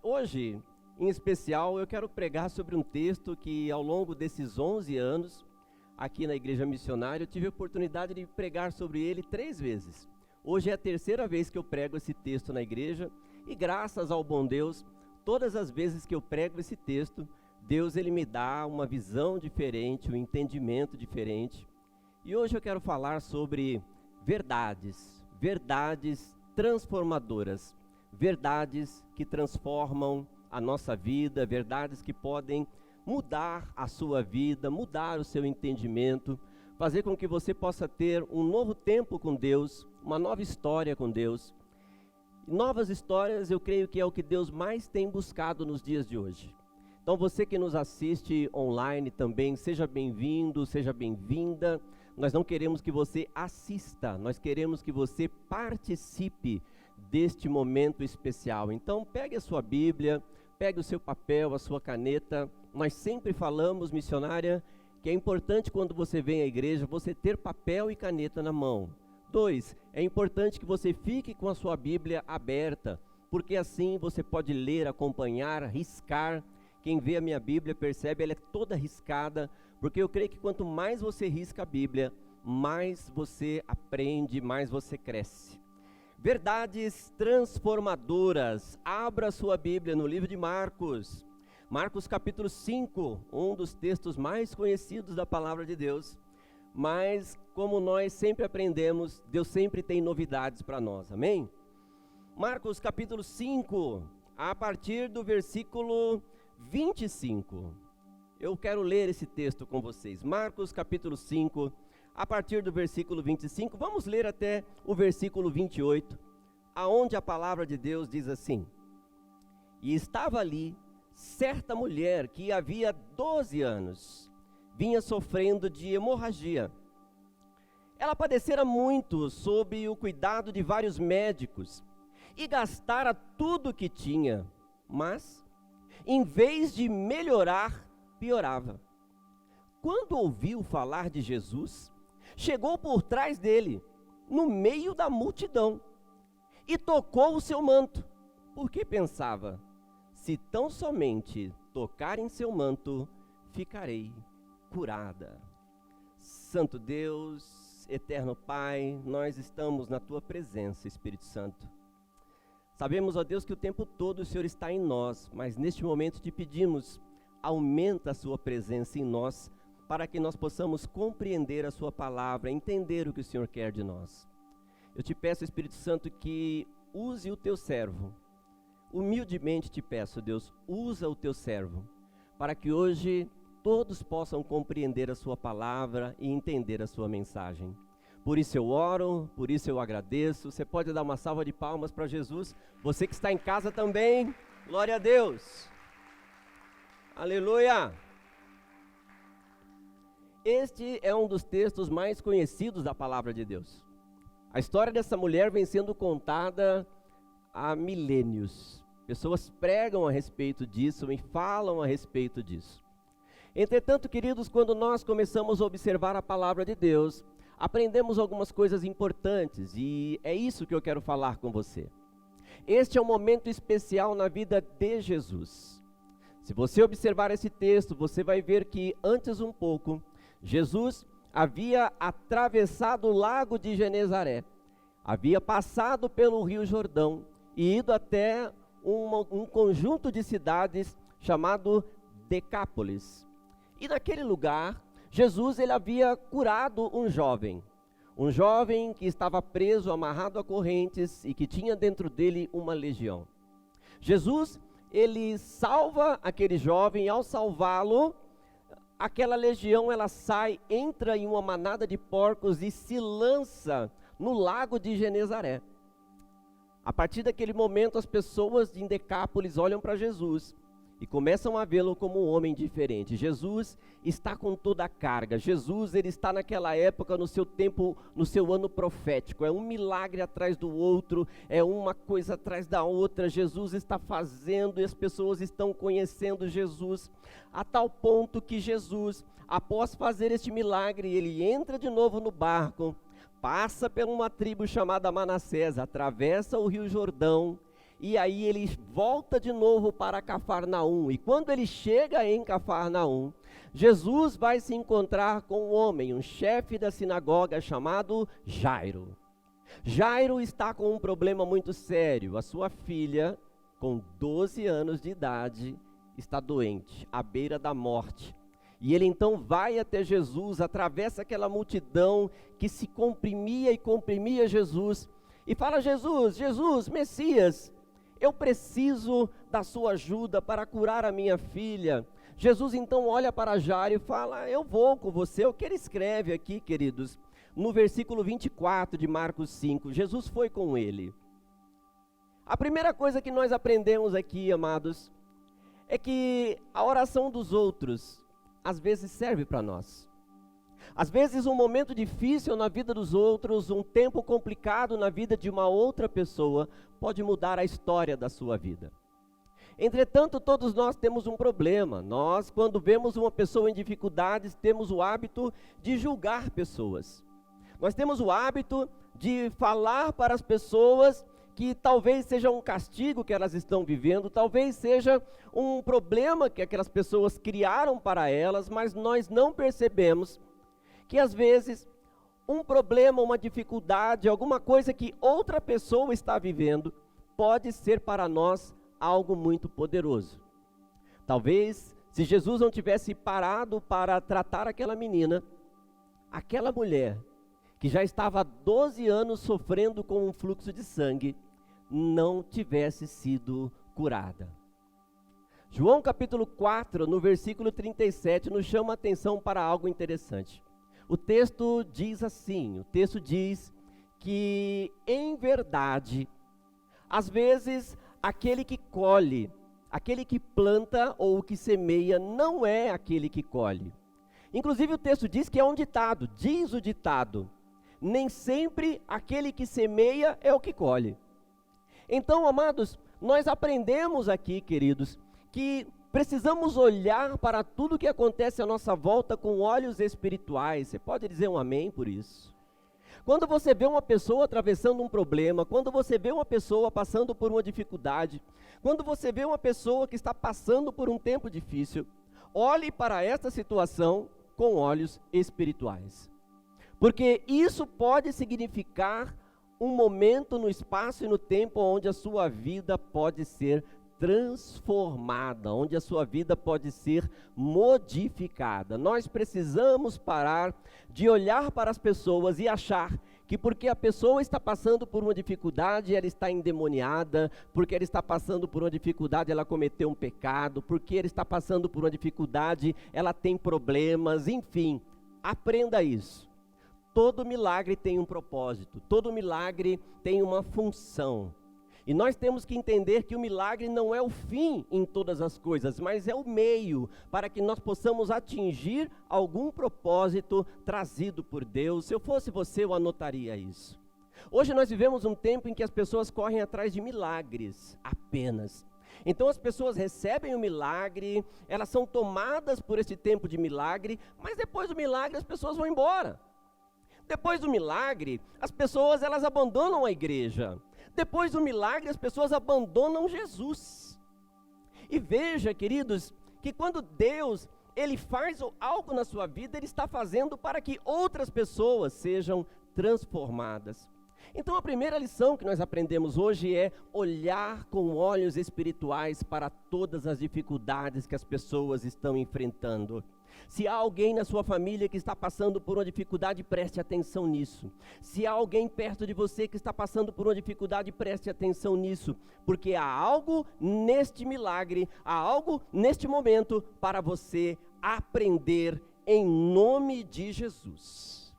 Hoje, em especial, eu quero pregar sobre um texto que ao longo desses 11 anos, aqui na Igreja Missionária, eu tive a oportunidade de pregar sobre ele 3 vezes. Hoje é a 3ª vez que eu prego esse texto na igreja e graças ao bom Deus, todas as vezes que eu prego esse texto, Deus ele me dá uma visão diferente, um entendimento diferente. E hoje eu quero falar sobre verdades transformadoras, verdades que transformam a nossa vida, verdades que podem mudar a sua vida, mudar o seu entendimento, fazer com que você possa ter um novo tempo com Deus, uma nova história com Deus. Novas histórias eu creio que é o que Deus mais tem buscado nos dias de hoje. Então você que nos assiste online também, seja bem-vindo, seja bem-vinda. Nós não queremos que você assista, nós queremos que você participe deste momento especial. Então pegue a sua Bíblia, pegue o seu papel, a sua caneta, nós sempre falamos, missionária, que é importante quando você vem à igreja, você ter papel e caneta na mão. 2, é importante que você fique com a sua Bíblia aberta, porque assim você pode ler, acompanhar, riscar. Quem vê a minha Bíblia percebe, ela é toda riscada, porque eu creio que quanto mais você risca a Bíblia, mais você aprende, mais você cresce. Verdades transformadoras. Abra sua Bíblia no livro de Marcos. Marcos capítulo 5, um dos textos mais conhecidos da palavra de Deus. Mas, como nós sempre aprendemos, Deus sempre tem novidades para nós, amém? Marcos capítulo 5, a partir do versículo 25. Eu quero ler esse texto com vocês. Marcos capítulo 5, a partir do versículo 25. Vamos ler até o versículo 28, aonde a palavra de Deus diz assim: E estava ali certa mulher que havia 12 anos, vinha sofrendo de hemorragia. Ela padecera muito sob o cuidado de vários médicos e gastara tudo o que tinha, mas, em vez de melhorar, piorava. Quando ouviu falar de Jesus, chegou por trás dele, no meio da multidão, e tocou o seu manto, porque pensava: se tão somente tocar em seu manto, ficarei curada. Santo Deus, eterno Pai, nós estamos na Tua presença, Espírito Santo. Sabemos, ó Deus, que o tempo todo o Senhor está em nós, mas neste momento te pedimos, aumenta a Sua presença em nós, para que nós possamos compreender a Sua palavra, entender o que o Senhor quer de nós. Eu te peço, Espírito Santo, que use o Teu servo. Humildemente te peço, Deus, usa o Teu servo, para que hoje todos possam compreender a Sua palavra e entender a Sua mensagem. Por isso eu oro, por isso eu agradeço. Você pode dar uma salva de palmas para Jesus. Você que está em casa também, glória a Deus. Aleluia. Este é um dos textos mais conhecidos da palavra de Deus. A história dessa mulher vem sendo contada há milênios. Pessoas pregam a respeito disso e falam a respeito disso. Entretanto, queridos, quando nós começamos a observar a palavra de Deus, aprendemos algumas coisas importantes e é isso que eu quero falar com você. Este é um momento especial na vida de Jesus. Se você observar esse texto, você vai ver que antes um pouco, Jesus havia atravessado o lago de Genezaré, havia passado pelo Rio Jordão e ido até um conjunto de cidades chamado Decápolis. E naquele lugar, Jesus ele havia curado um jovem que estava preso, amarrado a correntes e que tinha dentro dele uma legião. Jesus, ele salva aquele jovem, e ao salvá-lo, aquela legião ela sai, entra em uma manada de porcos e se lança no lago de Genezaré. A partir daquele momento, as pessoas de Decápolis olham para Jesus e começam a vê-lo como um homem diferente. Jesus está com toda a carga. Jesus, ele está naquela época, no seu tempo, no seu ano profético. É um milagre atrás do outro, é uma coisa atrás da outra. Jesus está fazendo e as pessoas estão conhecendo Jesus, a tal ponto que Jesus, após fazer este milagre, ele entra de novo no barco, passa por uma tribo chamada Manassés, atravessa o Rio Jordão, e aí ele volta de novo para Cafarnaum. E quando ele chega em Cafarnaum, Jesus vai se encontrar com um homem, um chefe da sinagoga chamado Jairo. Jairo está com um problema muito sério. A sua filha, com 12 anos de idade, está doente, à beira da morte. E ele então vai até Jesus, atravessa aquela multidão que se comprimia e comprimia Jesus, e fala: Jesus, Messias, eu preciso da sua ajuda para curar a minha filha. Jesus então olha para Jairo e fala: eu vou com você. O que ele escreve aqui, queridos, no versículo 24 de Marcos 5, Jesus foi com ele. A primeira coisa que nós aprendemos aqui, amados, é que a oração dos outros, às vezes serve para nós. Às vezes um momento difícil na vida dos outros, um tempo complicado na vida de uma outra pessoa, pode mudar a história da sua vida. Entretanto, todos nós temos um problema. Nós, quando vemos uma pessoa em dificuldades, temos o hábito de julgar pessoas. Nós temos o hábito de falar para as pessoas que talvez seja um castigo que elas estão vivendo, talvez seja um problema que aquelas pessoas criaram para elas, mas nós não percebemos que às vezes um problema, uma dificuldade, alguma coisa que outra pessoa está vivendo, pode ser para nós algo muito poderoso. Talvez, se Jesus não tivesse parado para tratar aquela menina, aquela mulher, que já estava há 12 anos sofrendo com um fluxo de sangue, não tivesse sido curada. João capítulo 4, no versículo 37, nos chama a atenção para algo interessante. O texto diz assim, o texto diz que, em verdade, às vezes, aquele que colhe, aquele que planta ou que semeia, não é aquele que colhe. Inclusive o texto diz que é um ditado, diz o ditado, nem sempre aquele que semeia é o que colhe. Então, amados, nós aprendemos aqui, queridos, que precisamos olhar para tudo que acontece à nossa volta com olhos espirituais. Você pode dizer um amém por isso? Quando você vê uma pessoa atravessando um problema, quando você vê uma pessoa passando por uma dificuldade, quando você vê uma pessoa que está passando por um tempo difícil, olhe para esta situação com olhos espirituais. Porque isso pode significar um momento no espaço e no tempo onde a sua vida pode ser transformada, onde a sua vida pode ser modificada. Nós precisamos parar de olhar para as pessoas e achar que porque a pessoa está passando por uma dificuldade, ela está endemoniada, porque ela está passando por uma dificuldade, ela cometeu um pecado, porque ela está passando por uma dificuldade, ela tem problemas, enfim, aprenda isso. Todo milagre tem um propósito, todo milagre tem uma função. E nós temos que entender que o milagre não é o fim em todas as coisas, mas é o meio para que nós possamos atingir algum propósito trazido por Deus. Se eu fosse você, eu anotaria isso. Hoje nós vivemos um tempo em que as pessoas correm atrás de milagres apenas. Então as pessoas recebem o milagre, elas são tomadas por esse tempo de milagre, mas depois do milagre as pessoas vão embora. Depois do milagre, as pessoas elas abandonam a igreja. Depois do milagre, as pessoas abandonam Jesus. E veja, queridos, que quando Deus, Ele faz algo na sua vida, Ele está fazendo para que outras pessoas sejam transformadas. Então a primeira lição que nós aprendemos hoje é olhar com olhos espirituais para todas as dificuldades que as pessoas estão enfrentando. Se há alguém na sua família que está passando por uma dificuldade, preste atenção nisso. Se há alguém perto de você que está passando por uma dificuldade, preste atenção nisso. Porque há algo neste milagre, há algo neste momento para você aprender em nome de Jesus.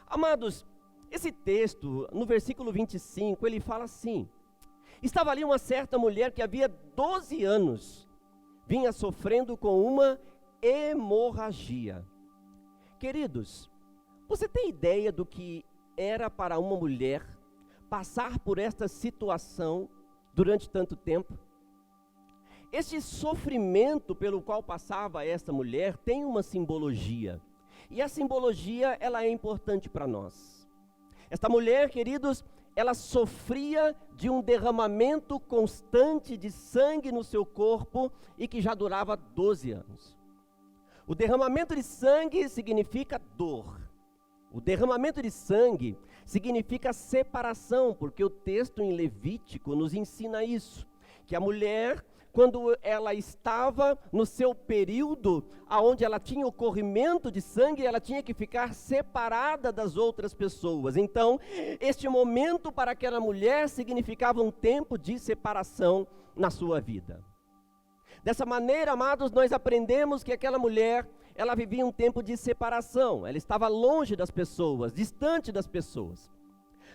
Amados, esse texto, no versículo 25, ele fala assim: estava ali uma certa mulher que havia 12 anos, vinha sofrendo com uma hemorragia. Queridos, você tem ideia do que era para uma mulher passar por esta situação durante tanto tempo? Este sofrimento pelo qual passava esta mulher tem uma simbologia, e a simbologia ela é importante para nós. Esta mulher, queridos, ela sofria de um derramamento constante de sangue no seu corpo e que já durava 12 anos. O derramamento de sangue significa dor. O derramamento de sangue significa separação, porque o texto em Levítico nos ensina isso, que a mulher, quando ela estava no seu período, onde ela tinha o corrimento de sangue, ela tinha que ficar separada das outras pessoas. Então, este momento para aquela mulher significava um tempo de separação na sua vida. Dessa maneira, amados, nós aprendemos que aquela mulher, ela vivia um tempo de separação, ela estava longe das pessoas, distante das pessoas.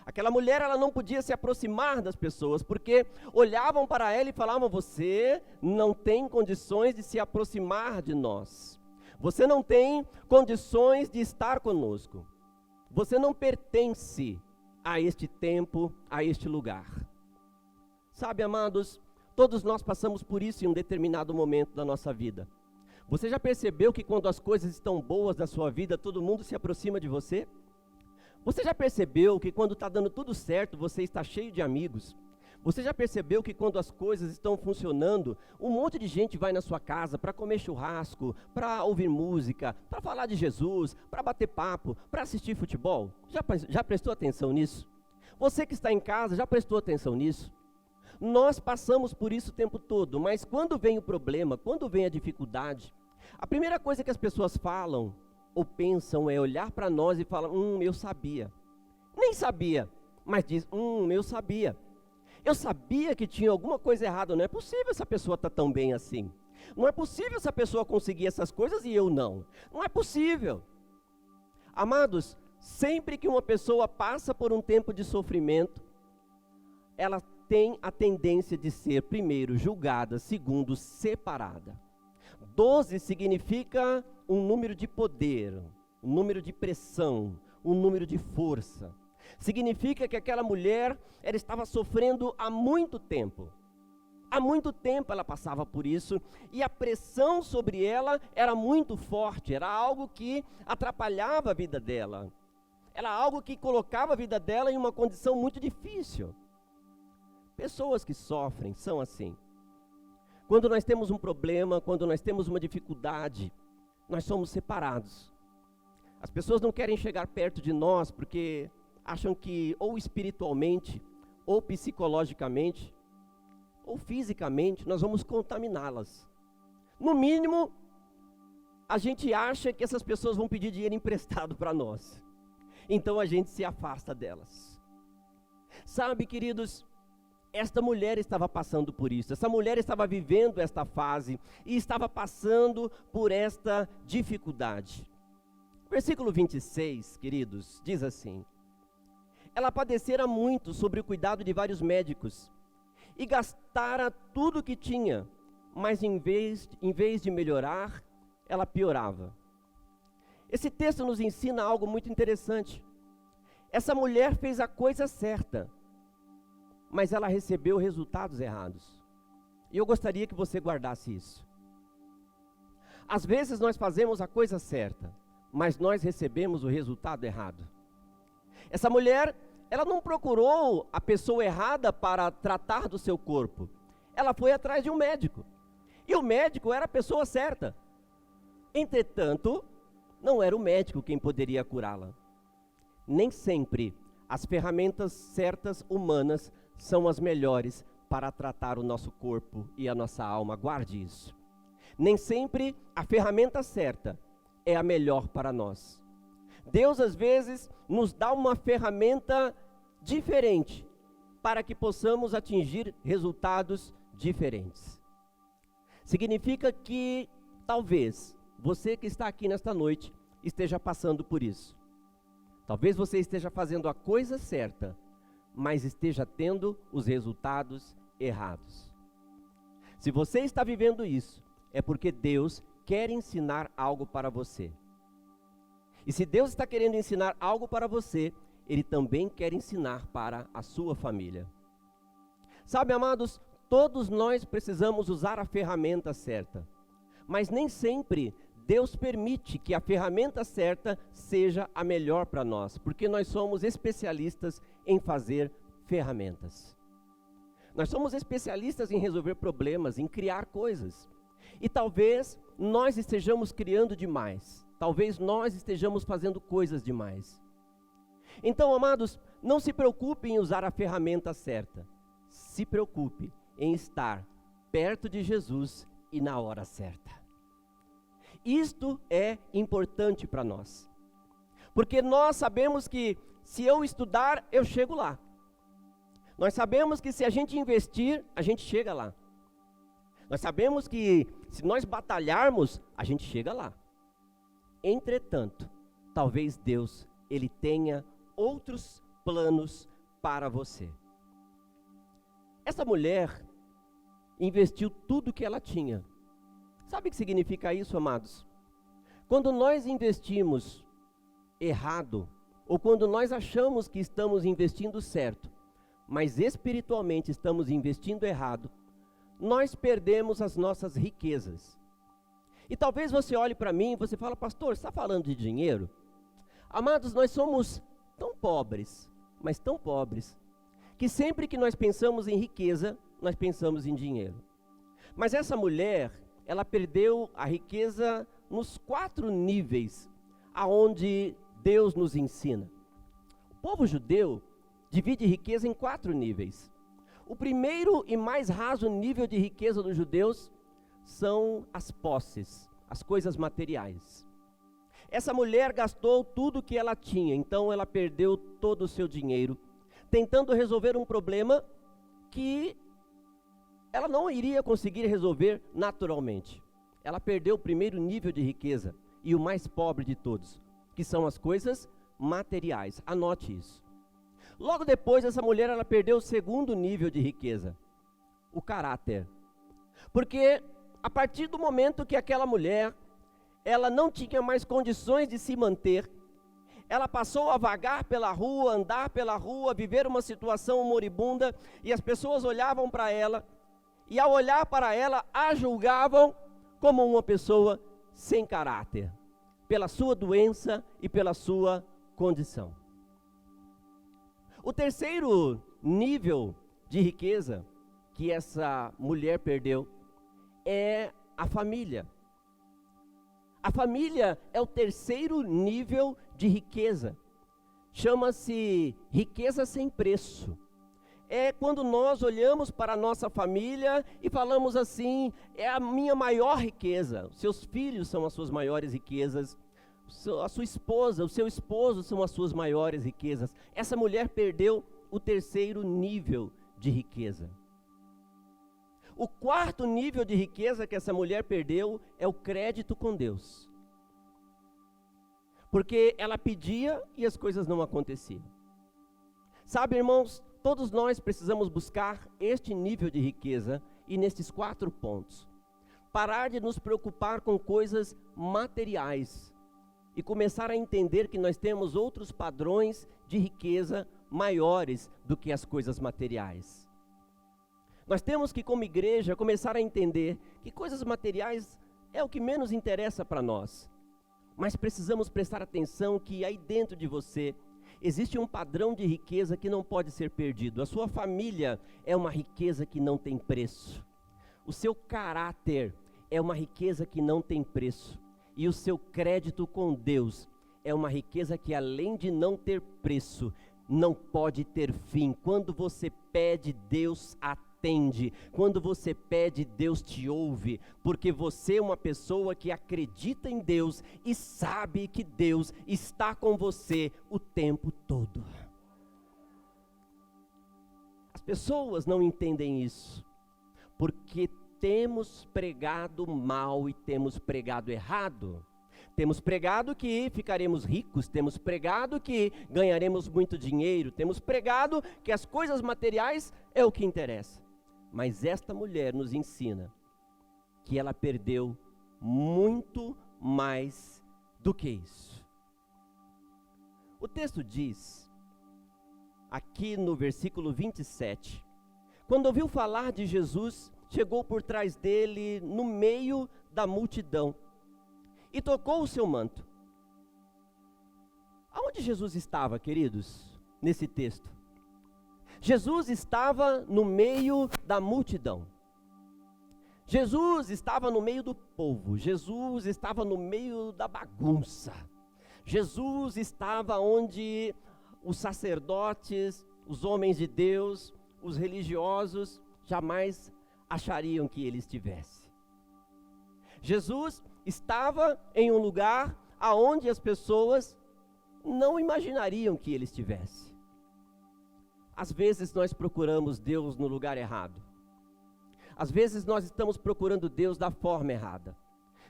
Aquela mulher, ela não podia se aproximar das pessoas, porque olhavam para ela e falavam: você não tem condições de se aproximar de nós. Você não tem condições de estar conosco. Você não pertence a este tempo, a este lugar. Sabe, amados, Todos nós passamos por isso em um determinado momento da nossa vida. Você já percebeu que quando as coisas estão boas na sua vida, todo mundo se aproxima de você? Você já percebeu que quando está dando tudo certo, você está cheio de amigos? Você já percebeu que quando as coisas estão funcionando, um monte de gente vai na sua casa para comer churrasco, para ouvir música, para falar de Jesus, para bater papo, para assistir futebol? Já prestou atenção nisso? Você que está em casa, já prestou atenção nisso? Nós passamos por isso o tempo todo, mas quando vem o problema, quando vem a dificuldade, a primeira coisa que as pessoas falam ou pensam é olhar para nós e falar, eu sabia. Nem sabia, mas diz, eu sabia. Eu sabia que tinha alguma coisa errada, não é possível essa pessoa estar tão bem assim. Não é possível essa pessoa conseguir essas coisas e eu não. Não é possível. Amados, sempre que uma pessoa passa por um tempo de sofrimento, ela tem a tendência de ser, primeiro, julgada, segundo, separada. 12 significa um número de poder, um número de pressão, um número de força. Significa que aquela mulher, ela estava sofrendo há muito tempo. Há muito tempo ela passava por isso, e a pressão sobre ela era muito forte, era algo que atrapalhava a vida dela. Era algo que colocava a vida dela em uma condição muito difícil. Pessoas que sofrem são assim. Quando nós temos um problema, quando nós temos uma dificuldade, nós somos separados. As pessoas não querem chegar perto de nós porque acham que ou espiritualmente, ou psicologicamente, ou fisicamente, nós vamos contaminá-las. No mínimo, a gente acha que essas pessoas vão pedir dinheiro emprestado para nós. Então a gente se afasta delas. Sabe, queridos, esta mulher estava passando por isso. Essa mulher estava vivendo esta fase e estava passando por esta dificuldade. Versículo 26, queridos, diz assim: ela padecera muito sobre o cuidado de vários médicos e gastara tudo o que tinha, mas em vez de melhorar, ela piorava. Esse texto nos ensina algo muito interessante. Essa mulher fez a coisa certa, mas ela recebeu resultados errados. E eu gostaria que você guardasse isso. Às vezes nós fazemos a coisa certa, mas nós recebemos o resultado errado. Essa mulher, ela não procurou a pessoa errada para tratar do seu corpo. Ela foi atrás de um médico. E o médico era a pessoa certa. Entretanto, não era o médico quem poderia curá-la. Nem sempre as ferramentas certas humanas são as melhores para tratar o nosso corpo e a nossa alma. Guarde isso. Nem sempre a ferramenta certa é a melhor para nós. Deus às vezes nos dá uma ferramenta diferente para que possamos atingir resultados diferentes. Significa que talvez você que está aqui nesta noite esteja passando por isso. Talvez você esteja fazendo a coisa certa, mas esteja tendo os resultados errados. Se você está vivendo isso, é porque Deus quer ensinar algo para você. E se Deus está querendo ensinar algo para você, Ele também quer ensinar para a sua família. Sabe, amados, todos nós precisamos usar a ferramenta certa, mas nem sempre Deus permite que a ferramenta certa seja a melhor para nós, porque nós somos especialistas em fazer ferramentas. Nós somos especialistas em resolver problemas, em criar coisas. E talvez nós estejamos criando demais. Talvez nós estejamos fazendo coisas demais. Então, amados, não se preocupe em usar a ferramenta certa. Se preocupe em estar perto de Jesus e na hora certa. Isto é importante para nós. Porque nós sabemos que se eu estudar, eu chego lá. Nós sabemos que se a gente investir, a gente chega lá. Nós sabemos que se nós batalharmos, a gente chega lá. Entretanto, talvez Deus, Ele tenha outros planos para você. Essa mulher investiu tudo que ela tinha. Sabe o que significa isso, amados? Quando nós investimos errado, ou quando nós achamos que estamos investindo certo, mas espiritualmente estamos investindo errado, nós perdemos as nossas riquezas. E talvez você olhe para mim e você fala, pastor, você está falando de dinheiro? Amados, nós somos tão pobres, mas tão pobres, que sempre que nós pensamos em riqueza, nós pensamos em dinheiro. Mas essa mulher, ela perdeu a riqueza nos 4 níveis aonde Deus nos ensina. O povo judeu divide riqueza em 4 níveis. O primeiro e mais raso nível de riqueza dos judeus são as posses, as coisas materiais. Essa mulher gastou tudo que ela tinha, então ela perdeu todo o seu dinheiro, tentando resolver um problema que ela não iria conseguir resolver naturalmente. Ela perdeu o primeiro nível de riqueza e o mais pobre de todos, que são as coisas materiais. Anote isso. Logo depois, essa mulher ela perdeu o segundo nível de riqueza, o caráter. Porque a partir do momento que aquela mulher, ela não tinha mais condições de se manter, ela passou a vagar pela rua, andar pela rua, viver uma situação moribunda, e as pessoas olhavam para ela, e ao olhar para ela, a julgavam como uma pessoa sem caráter, pela sua doença e pela sua condição. O terceiro nível de riqueza que essa mulher perdeu é a família. A família é o terceiro nível de riqueza. Chama-se riqueza sem preço. É quando nós olhamos para a nossa família e falamos assim, é a minha maior riqueza. Os seus filhos são as suas maiores riquezas. A sua esposa, o seu esposo são as suas maiores riquezas. Essa mulher perdeu o terceiro nível de riqueza. O quarto nível de riqueza que essa mulher perdeu é o crédito com Deus. Porque ela pedia e as coisas não aconteciam. Sabe, irmãos, todos nós precisamos buscar este nível de riqueza e nestes 4 pontos. Parar de nos preocupar com coisas materiais e começar a entender que nós temos outros padrões de riqueza maiores do que as coisas materiais. Nós temos que, como igreja, começar a entender que coisas materiais é o que menos interessa para nós. Mas precisamos prestar atenção que aí dentro de você existe um padrão de riqueza que não pode ser perdido. A sua família é uma riqueza que não tem preço. O seu caráter é uma riqueza que não tem preço. E o seu crédito com Deus é uma riqueza que, além de não ter preço, não pode ter fim. Quando você pede, Deus atende. Quando você pede, Deus te ouve. Porque você é uma pessoa que acredita em Deus e sabe que Deus está com você o tempo todo. As pessoas não entendem isso, porque temos pregado mal e temos pregado errado. Temos pregado que ficaremos ricos, temos pregado que ganharemos muito dinheiro, temos pregado que as coisas materiais é o que interessa. Mas esta mulher nos ensina que ela perdeu muito mais do que isso. O texto diz, aqui no versículo 27, quando ouviu falar de Jesus, chegou por trás dele, no meio da multidão, e tocou o seu manto. Aonde Jesus estava, queridos, nesse texto? Jesus estava no meio da multidão. Jesus estava no meio do povo. Jesus estava no meio da bagunça. Jesus estava onde os sacerdotes, os homens de Deus, os religiosos, jamais achariam que ele estivesse. Jesus estava em um lugar aonde as pessoas não imaginariam que ele estivesse. Às vezes nós procuramos Deus no lugar errado. Às vezes nós estamos procurando Deus da forma errada.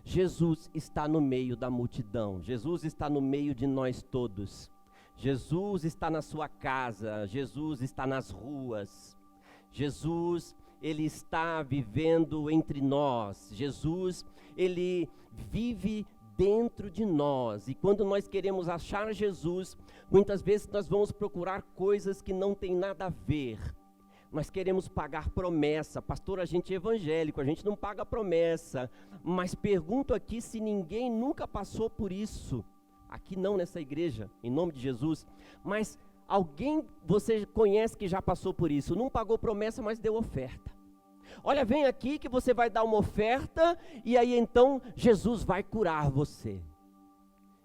Jesus está no meio da multidão. Jesus está no meio de nós todos. Jesus está na sua casa. Jesus está nas ruas. Jesus, ele está vivendo entre nós. Jesus, ele vive dentro de nós. E quando nós queremos achar Jesus, muitas vezes nós vamos procurar coisas que não tem nada a ver. nós queremos pagar promessa. Pastor, a gente é evangélico, a gente não paga promessa. Mas pergunto aqui se ninguém nunca passou por isso. Aqui não, nessa igreja, em nome de Jesus. Mas alguém você conhece que já passou por isso? Não pagou promessa, mas deu oferta. Olha, vem aqui que você vai dar uma oferta e aí então Jesus vai curar você.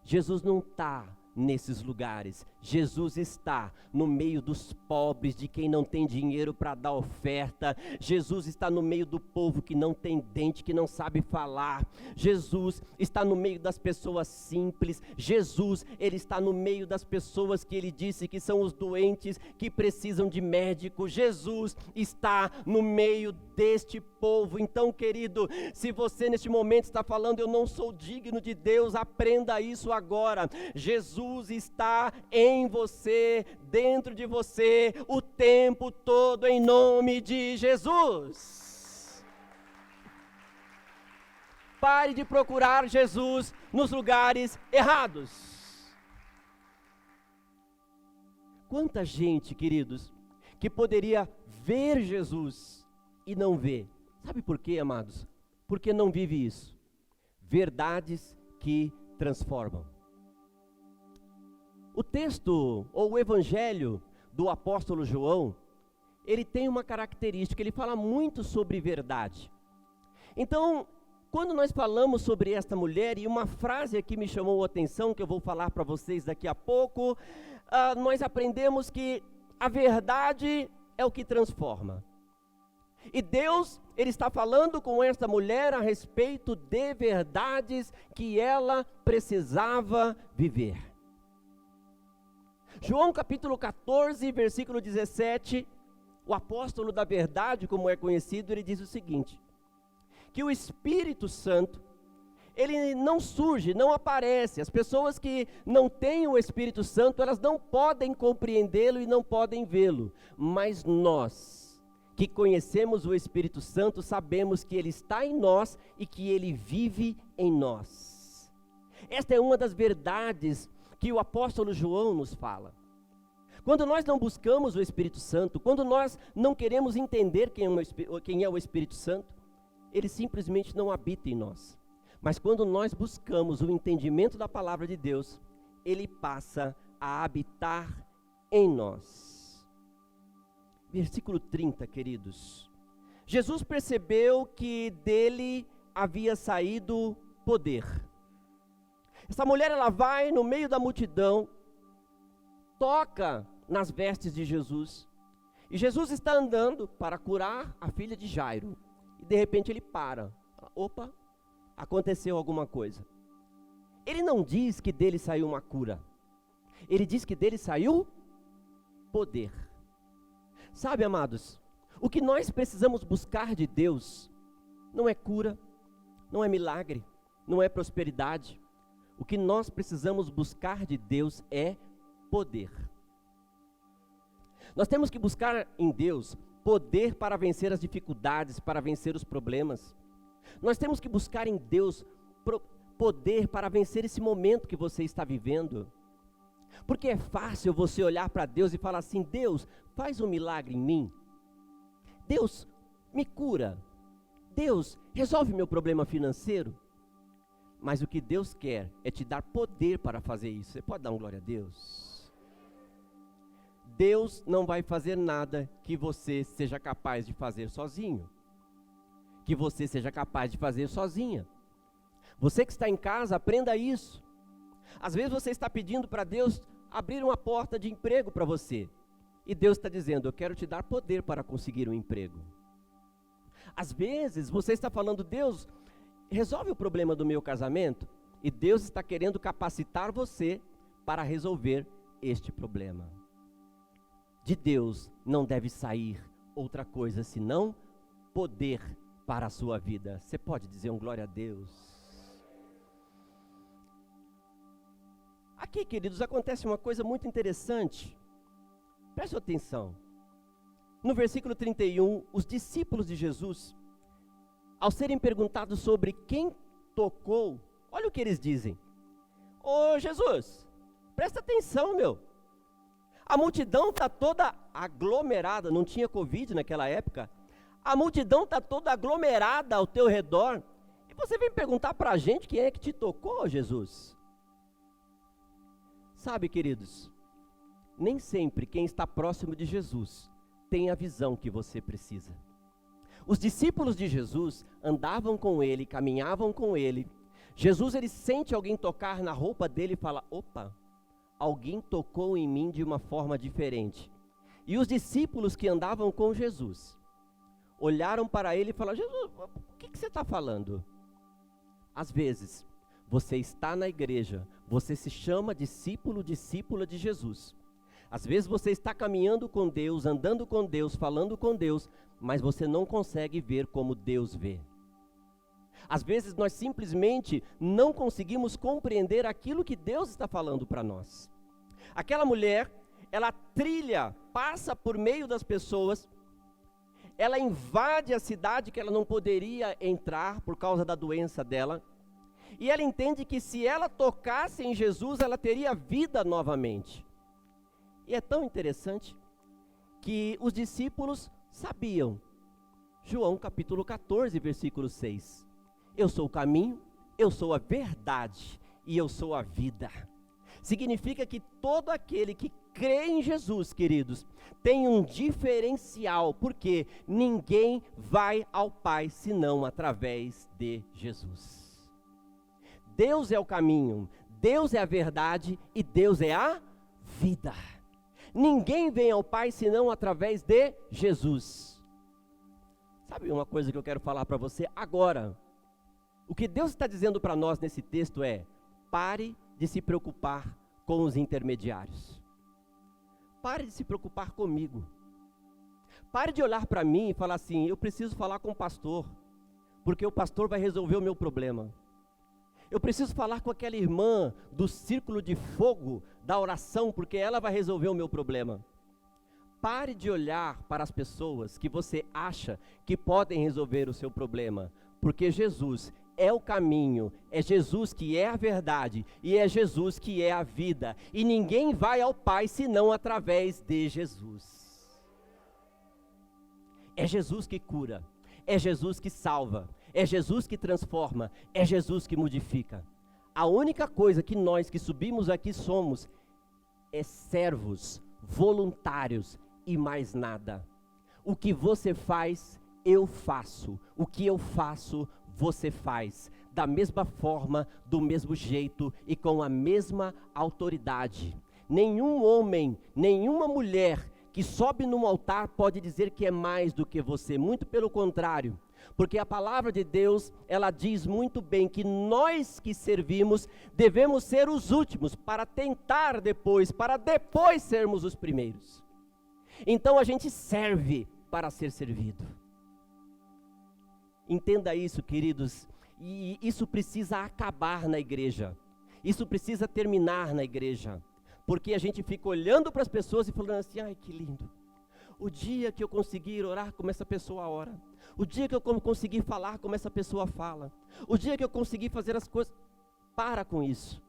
Jesus não está nesses lugares. Jesus está no meio dos pobres, de quem não tem dinheiro para dar oferta. Jesus está no meio do povo que não tem dente, que não sabe falar. Jesus está no meio das pessoas simples. Jesus, ele está no meio das pessoas que ele disse que são os doentes, que precisam de médico. Jesus está no meio deste povo. Então, querido, se você neste momento está falando, eu não sou digno de Deus, aprenda isso agora. Jesus está em você, dentro de você, o tempo todo, em nome de Jesus. Pare de procurar Jesus nos lugares errados. Quanta gente, queridos, que poderia ver Jesus e não vê. Sabe por quê, amados? Porque não vive isso. Verdades que transformam. O texto, ou o evangelho do apóstolo João, ele tem uma característica, ele fala muito sobre verdade. Então, quando nós falamos sobre esta mulher, e uma frase aqui me chamou a atenção, que eu vou falar para vocês daqui a pouco, nós aprendemos que a verdade é o que transforma. E Deus, ele está falando com esta mulher a respeito de verdades que ela precisava viver. João capítulo 14, versículo 17, o apóstolo da verdade, como é conhecido, ele diz o seguinte: que o Espírito Santo, ele não surge, não aparece. As pessoas que não têm o Espírito Santo, elas não podem compreendê-lo e não podem vê-lo. Mas nós, que conhecemos o Espírito Santo, sabemos que ele está em nós e que ele vive em nós. Esta é uma das verdades que o apóstolo João nos fala. Quando nós não buscamos o Espírito Santo, quando nós não queremos entender quem é o Espírito Santo, ele simplesmente não habita em nós. Mas quando nós buscamos o entendimento da palavra de Deus, ele passa a habitar em nós. Versículo 30, queridos. Jesus percebeu que dele havia saído poder. Essa mulher, ela vai no meio da multidão, toca nas vestes de Jesus, e Jesus está andando para curar a filha de Jairo, e de repente ele para. Opa, aconteceu alguma coisa. Ele não diz que dele saiu uma cura, ele diz que dele saiu poder. Sabe, amados, o que nós precisamos buscar de Deus não é cura, não é milagre, não é prosperidade. O que nós precisamos buscar de Deus é poder. Nós temos que buscar em Deus poder para vencer as dificuldades, para vencer os problemas. Nós temos que buscar em Deus poder para vencer esse momento que você está vivendo. Porque é fácil você olhar para Deus e falar assim: Deus, faz um milagre em mim. Deus, me cura. Deus, resolve meu problema financeiro. Mas o que Deus quer é te dar poder para fazer isso. Você pode dar um glória a Deus? Deus não vai fazer nada que você seja capaz de fazer sozinho. Que você seja capaz de fazer sozinha. Você que está em casa, aprenda isso. Às vezes você está pedindo para Deus abrir uma porta de emprego para você. E Deus está dizendo: eu quero te dar poder para conseguir um emprego. Às vezes você está falando: Deus, resolve o problema do meu casamento. E Deus está querendo capacitar você para resolver este problema. De Deus não deve sair outra coisa senão poder para a sua vida. Você pode dizer um glória a Deus? Aqui, queridos, acontece uma coisa muito interessante. Preste atenção. No versículo 31, os discípulos de Jesus, ao serem perguntados sobre quem tocou, olha o que eles dizem: ô Jesus, presta atenção, meu. A multidão está toda aglomerada, não tinha Covid naquela época. A multidão está toda aglomerada ao teu redor. E você vem perguntar para a gente quem é que te tocou, Jesus? Sabe, queridos, nem sempre quem está próximo de Jesus tem a visão que você precisa. Os discípulos de Jesus andavam com ele, caminhavam com ele. Jesus, ele sente alguém tocar na roupa dele e fala: opa, alguém tocou em mim de uma forma diferente. E os discípulos que andavam com Jesus olharam para ele e falaram: Jesus, o que você está falando? Às vezes, você está na igreja, você se chama discípulo, discípula de Jesus. Às vezes você está caminhando com Deus, andando com Deus, falando com Deus, mas você não consegue ver como Deus vê. Às vezes nós simplesmente não conseguimos compreender aquilo que Deus está falando para nós. Aquela mulher, ela trilha, passa por meio das pessoas, ela invade a cidade que ela não poderia entrar por causa da doença dela, e ela entende que se ela tocasse em Jesus, ela teria vida novamente. E é tão interessante que os discípulos sabiam. João capítulo 14, versículo 6. Eu sou o caminho, eu sou a verdade e eu sou a vida. Significa que todo aquele que crê em Jesus, queridos, tem um diferencial, porque ninguém vai ao Pai senão através de Jesus. Deus é o caminho, Deus é a verdade e Deus é a vida. Ninguém vem ao Pai senão através de Jesus. Sabe uma coisa que eu quero falar para você agora? O que Deus está dizendo para nós nesse texto é: pare de se preocupar com os intermediários. Pare de se preocupar comigo. Pare de olhar para mim e falar assim: eu preciso falar com o pastor, porque o pastor vai resolver o meu problema. Eu preciso falar com aquela irmã do círculo de fogo da oração, porque ela vai resolver o meu problema. Pare de olhar para as pessoas que você acha que podem resolver o seu problema, porque Jesus é o caminho, é Jesus que é a verdade e é Jesus que é a vida. E ninguém vai ao Pai senão através de Jesus. É Jesus que cura, é Jesus que salva, é Jesus que transforma, é Jesus que modifica. A única coisa que nós que subimos aqui somos é servos, voluntários e mais nada. O que você faz, eu faço. O que eu faço, você faz. Da mesma forma, do mesmo jeito e com a mesma autoridade. Nenhum homem, nenhuma mulher que sobe num altar pode dizer que é mais do que você. Muito pelo contrário. Porque a palavra de Deus, ela diz muito bem que nós que servimos devemos ser os últimos para tentar depois, para depois sermos os primeiros. Então a gente serve para ser servido. Entenda isso, queridos, e isso precisa acabar na igreja. Isso precisa terminar na igreja. Porque a gente fica olhando para as pessoas e falando assim: ai, que lindo. O dia que eu conseguir orar como essa pessoa ora. O dia que eu conseguir falar como essa pessoa fala. O dia que eu conseguir fazer as coisas. Para com isso.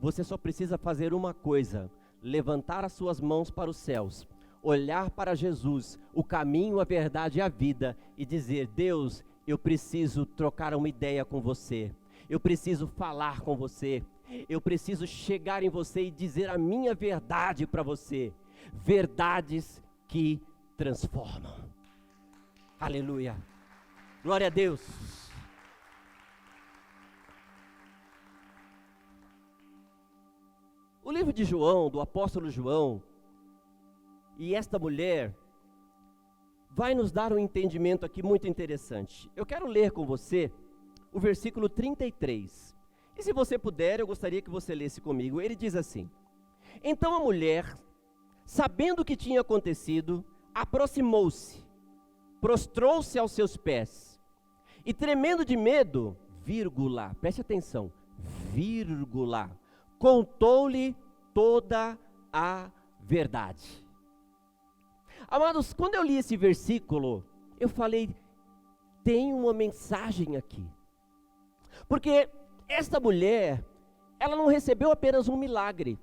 Você só precisa fazer uma coisa: levantar as suas mãos para os céus, olhar para Jesus, o caminho, a verdade e a vida, e dizer: Deus, eu preciso trocar uma ideia com você. Eu preciso falar com você. Eu preciso chegar em você e dizer a minha verdade para você. Verdades que transformam. Aleluia. Glória a Deus. O livro de João, do apóstolo João, e esta mulher vai nos dar um entendimento aqui muito interessante. Eu quero ler com você o versículo 33. E se você puder, eu gostaria que você lesse comigo. Ele diz assim: então a mulher, sabendo o que tinha acontecido, aproximou-se, prostrou-se aos seus pés, e tremendo de medo, vírgula, preste atenção, vírgula, contou-lhe toda a verdade. Amados, quando eu li esse versículo, eu falei: tem uma mensagem aqui. Porque esta mulher, ela não recebeu apenas um milagre.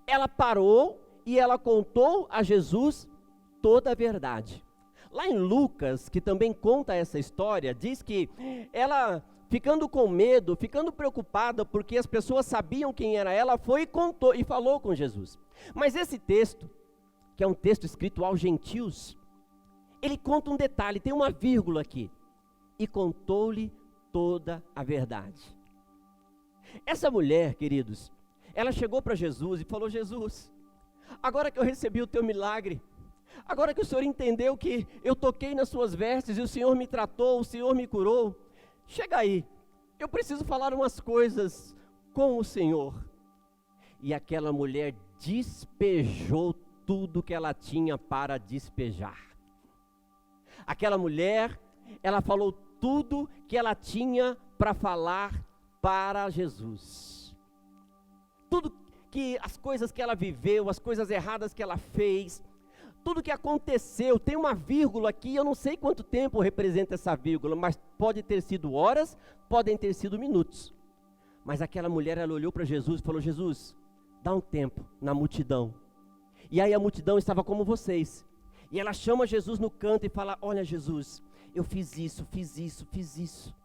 Ela parou e ela contou a Jesus toda a verdade. Lá em Lucas, que também conta essa história, diz que ela, ficando com medo, ficando preocupada, porque as pessoas sabiam quem era ela, foi e contou e falou com Jesus. Mas esse texto, que é um texto escrito aos gentios, ele conta um detalhe, tem uma vírgula aqui. E contou-lhe toda a verdade. Essa mulher, queridos, ela chegou para Jesus e falou: Jesus, agora que eu recebi o teu milagre, agora que o Senhor entendeu que eu toquei nas suas vestes e o Senhor me tratou, o Senhor me curou, chega aí, eu preciso falar umas coisas com o Senhor. E aquela mulher despejou tudo que ela tinha para despejar. Aquela mulher, ela falou tudo que ela tinha para falar para Jesus. Tudo que, as coisas que ela viveu, as coisas erradas que ela fez, tudo que aconteceu, tem uma vírgula aqui, eu não sei quanto tempo representa essa vírgula, mas pode ter sido horas, podem ter sido minutos. Mas aquela mulher, ela olhou para Jesus e falou: Jesus, dá um tempo na multidão. E aí a multidão estava como vocês. E ela chama Jesus no canto e fala: olha, Jesus, eu fiz isso, fiz isso, fiz isso.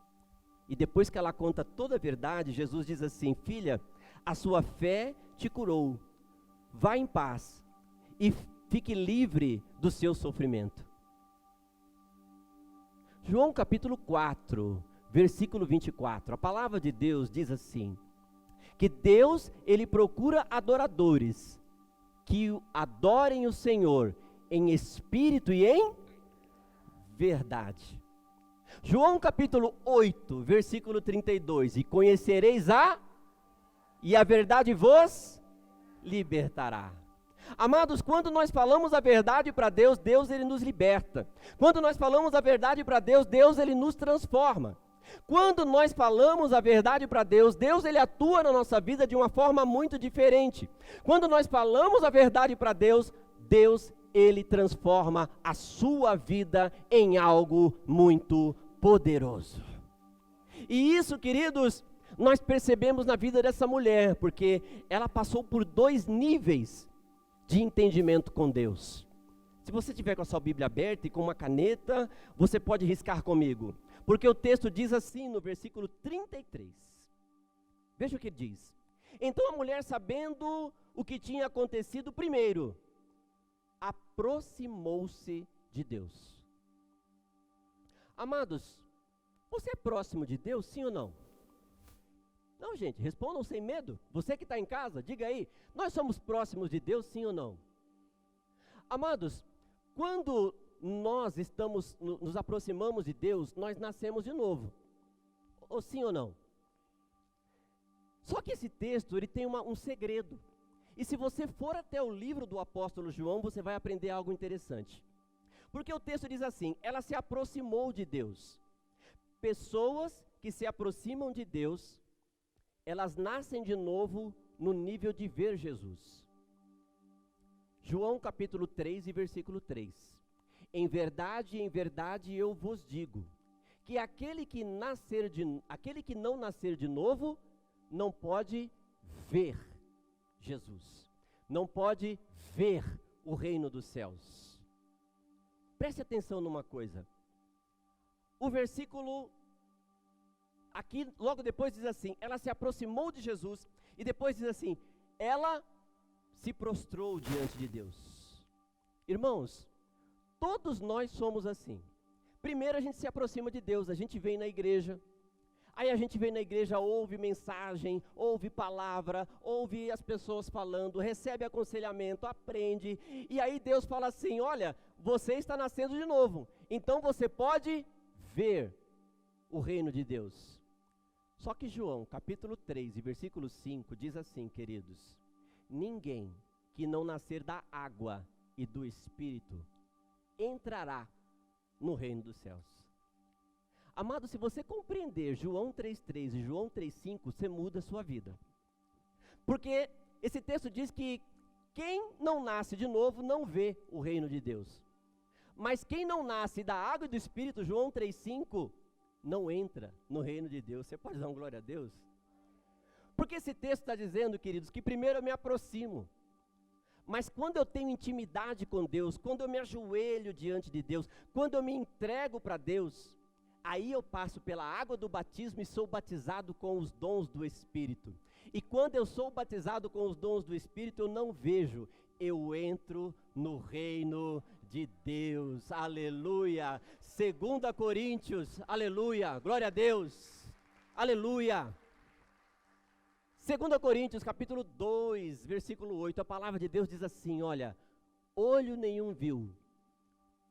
E depois que ela conta toda a verdade, Jesus diz assim: filha, a sua fé te curou, vá em paz e fique livre do seu sofrimento. João capítulo 4, versículo 24, a palavra de Deus diz assim, que Deus, ele procura adoradores, que adorem o Senhor em espírito e em verdade. João capítulo 8, versículo 32, e conhecereis e a verdade vos libertará. Amados, quando nós falamos a verdade para Deus, Deus ele nos liberta. Quando nós falamos a verdade para Deus, Deus ele nos transforma. Quando nós falamos a verdade para Deus, Deus ele atua na nossa vida de uma forma muito diferente. Quando nós falamos a verdade para Deus, Deus ele transforma a sua vida em algo muito poderoso. E isso, queridos, nós percebemos na vida dessa mulher, porque ela passou por 2 níveis de entendimento com Deus. Se você tiver com a sua Bíblia aberta e com uma caneta, você pode riscar comigo, porque o texto diz assim no versículo 33. Veja o que diz. Então a mulher, sabendo o que tinha acontecido, primeiro aproximou-se de Deus. Amados, você é próximo de Deus, sim ou não? Não, gente, respondam sem medo. Você que está em casa, diga aí, nós somos próximos de Deus, sim ou não? Amados, quando nós nos aproximamos de Deus, nós nascemos de novo. Ou sim ou não? Só que esse texto, ele tem um segredo. E se você for até o livro do apóstolo João, você vai aprender algo interessante. Porque o texto diz assim, ela se aproximou de Deus. Pessoas que se aproximam de Deus, elas nascem de novo no nível de ver Jesus. João capítulo 3 e versículo 3. Em verdade, eu vos digo, que aquele que não nascer de novo, não pode ver Jesus, não pode ver o reino dos céus. Preste atenção numa coisa. O versículo aqui, logo depois diz assim, ela se aproximou de Jesus, e depois diz assim, ela se prostrou diante de Deus. Irmãos, todos nós somos assim. Primeiro a gente se aproxima de Deus, a gente vem na igreja, aí a gente vem na igreja, ouve mensagem, ouve palavra, ouve as pessoas falando, recebe aconselhamento, aprende, e aí Deus fala assim, olha, você está nascendo de novo, então você pode ver o reino de Deus. Só que João, capítulo 3 e versículo 5, diz assim, queridos, ninguém que não nascer da água e do Espírito entrará no reino dos céus. Amado, se você compreender João 3,3 e João 3,5, você muda a sua vida. Porque esse texto diz que quem não nasce de novo não vê o reino de Deus. Mas quem não nasce da água e do Espírito, João 3,5, não entra no reino de Deus. Você pode dar uma glória a Deus? Porque esse texto está dizendo, queridos, que primeiro eu me aproximo. Mas quando eu tenho intimidade com Deus, quando eu me ajoelho diante de Deus, quando eu me entrego para Deus, aí eu passo pela água do batismo e sou batizado com os dons do Espírito. E quando eu sou batizado com os dons do Espírito, eu não vejo, eu entro no reino de Deus. Aleluia. 2 Coríntios, aleluia, glória a Deus, aleluia. 2 Coríntios capítulo 2, versículo 8, a palavra de Deus diz assim, olha, olho nenhum viu,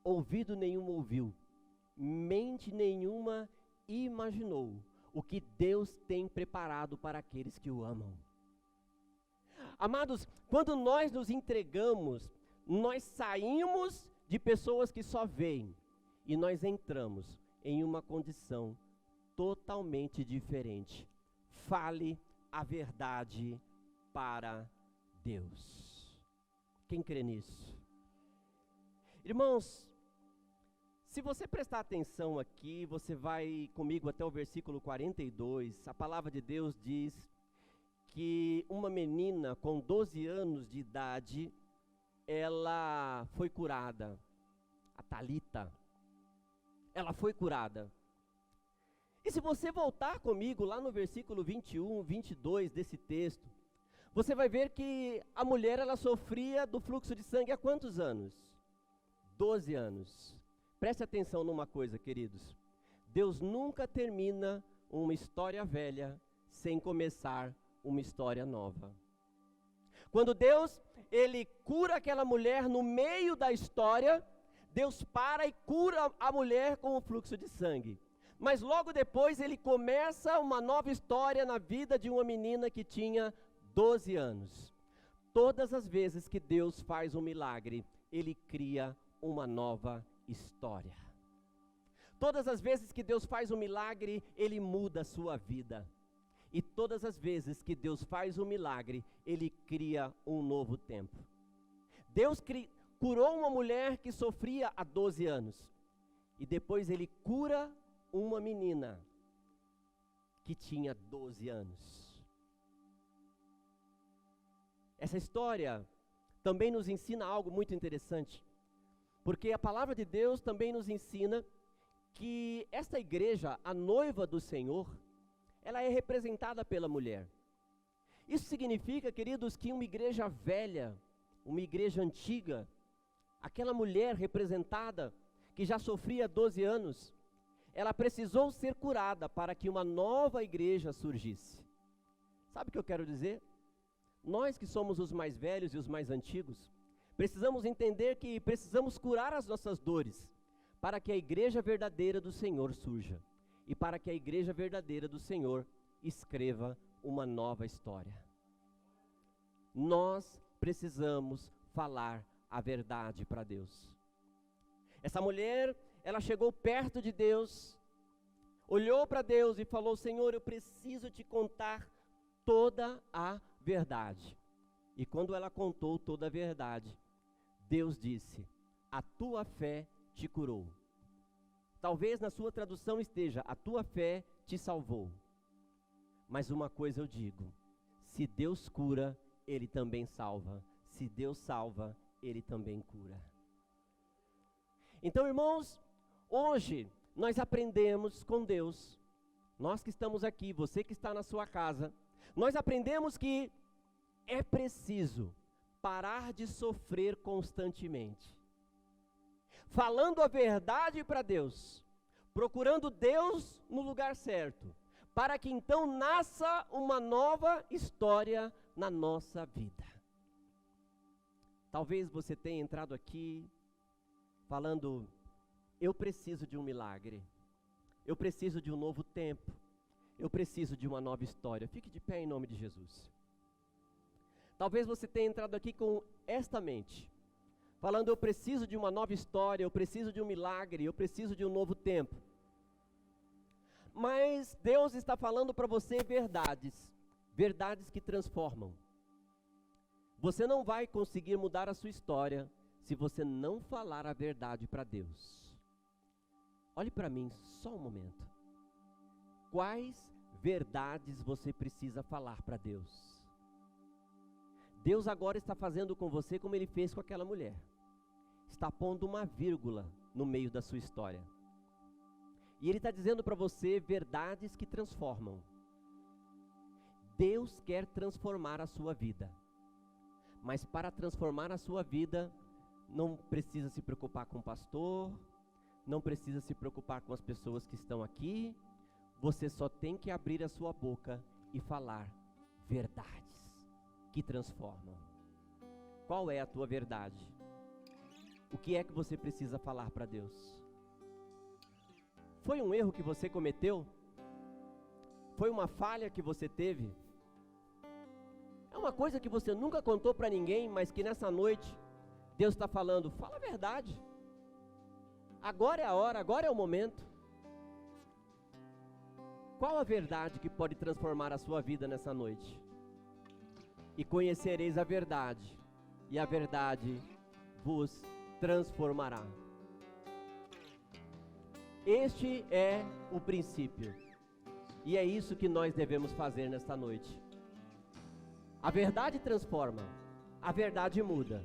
ouvido nenhum ouviu, mente nenhuma imaginou o que Deus tem preparado para aqueles que o amam. Amados, quando nós nos entregamos, nós saímos de pessoas que só veem e nós entramos em uma condição totalmente diferente. Fale a verdade para Deus. Quem crê nisso? Irmãos, se você prestar atenção aqui, você vai comigo até o versículo 42, a palavra de Deus diz que uma menina com 12 anos de idade, ela foi curada, a Talita, ela foi curada. E se você voltar comigo lá no versículo 21, 22 desse texto, você vai ver que a mulher, ela sofria do fluxo de sangue há quantos anos? 12 anos. Preste atenção numa coisa, queridos. Deus nunca termina uma história velha sem começar uma história nova. Quando Deus, ele cura aquela mulher no meio da história, Deus para e cura a mulher com o fluxo de sangue. Mas logo depois ele começa uma nova história na vida de uma menina que tinha 12 anos. Todas as vezes que Deus faz um milagre, ele cria uma nova história. Todas as vezes que Deus faz um milagre, ele muda a sua vida. E todas as vezes que Deus faz um milagre, ele cria um novo tempo. Deus curou uma mulher que sofria há 12 anos. E depois ele cura uma menina que tinha 12 anos. Essa história também nos ensina algo muito interessante, porque a palavra de Deus também nos ensina que esta igreja, a noiva do Senhor, ela é representada pela mulher. Isso significa, queridos, que uma igreja velha, uma igreja antiga, aquela mulher representada, que já sofria 12 anos, ela precisou ser curada para que uma nova igreja surgisse. Sabe o que eu quero dizer? Nós que somos os mais velhos e os mais antigos, precisamos entender que precisamos curar as nossas dores, para que a igreja verdadeira do Senhor surja, e para que a igreja verdadeira do Senhor escreva uma nova história. Nós precisamos falar a verdade para Deus. Essa mulher, ela chegou perto de Deus, olhou para Deus e falou: Senhor, eu preciso te contar toda a verdade. E quando ela contou toda a verdade, Deus disse: a tua fé te curou. Talvez na sua tradução esteja: a tua fé te salvou. Mas uma coisa eu digo: se Deus cura, Ele também salva. Se Deus salva, Ele também cura. Então, irmãos, hoje nós aprendemos com Deus, nós que estamos aqui, você que está na sua casa, nós aprendemos que é preciso parar de sofrer constantemente, falando a verdade para Deus, procurando Deus no lugar certo, para que então nasça uma nova história na nossa vida. Talvez você tenha entrado aqui falando: eu preciso de um milagre, eu preciso de um novo tempo, eu preciso de uma nova história. Fique de pé em nome de Jesus. Talvez você tenha entrado aqui com esta mente, falando: eu preciso de uma nova história, eu preciso de um milagre, eu preciso de um novo tempo. Mas Deus está falando para você verdades, verdades que transformam. Você não vai conseguir mudar a sua história se você não falar a verdade para Deus. Olhe para mim só um momento. Quais verdades você precisa falar para Deus? Deus agora está fazendo com você como Ele fez com aquela mulher. Está pondo uma vírgula no meio da sua história. E Ele está dizendo para você verdades que transformam. Deus quer transformar a sua vida. Mas para transformar a sua vida, não precisa se preocupar com o pastor, não precisa se preocupar com as pessoas que estão aqui. Você só tem que abrir a sua boca e falar verdades que transformam. Qual é a tua verdade? O que é que você precisa falar para Deus? Foi um erro que você cometeu? Foi uma falha que você teve? É uma coisa que você nunca contou para ninguém, mas que nessa noite Deus está falando, fala a verdade. Agora é a hora, agora é o momento. Qual a verdade que pode transformar a sua vida nessa noite? E conhecereis a verdade, e a verdade vos transformará. Este é o princípio, e é isso que nós devemos fazer nesta noite. A verdade transforma, a verdade muda,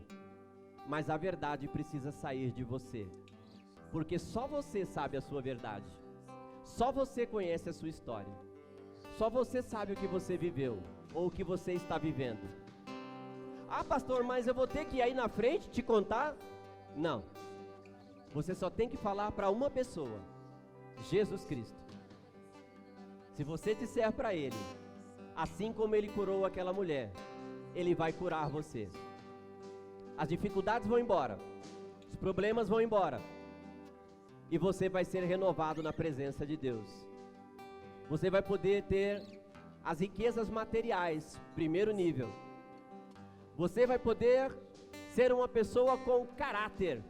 mas a verdade precisa sair de você, porque só você sabe a sua verdade, só você conhece a sua história, só você sabe o que você viveu, ou o que você está vivendo. Ah, pastor, mas eu vou ter que ir aí na frente te contar? Não, você só tem que falar para uma pessoa, Jesus Cristo. Se você disser para Ele, assim como Ele curou aquela mulher, Ele vai curar você. As dificuldades vão embora, os problemas vão embora, e você vai ser renovado na presença de Deus. Você vai poder ter as riquezas materiais, primeiro nível. Você vai poder ser uma pessoa com caráter,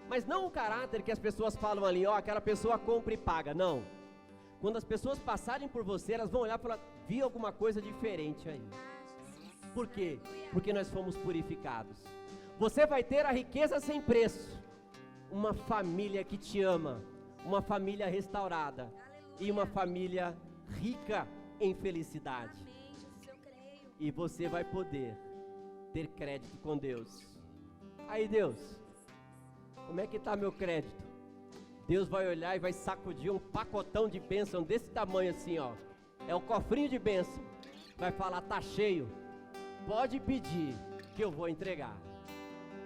mas não o caráter que as pessoas falam ali, ó, aquela pessoa compra e paga, não. Quando as pessoas passarem por você, elas vão olhar e falar, vi alguma coisa diferente aí. Por quê? Porque nós fomos purificados. Você vai ter a riqueza sem preço, uma família que te ama, uma família restaurada, e uma família rica em felicidade. E você vai poder ter crédito com Deus. Aí Deus, como é que está meu crédito? Deus vai olhar e vai sacudir um pacotão de bênção desse tamanho assim, ó. É o cofrinho de bênção. Vai falar, tá cheio. Pode pedir que eu vou entregar.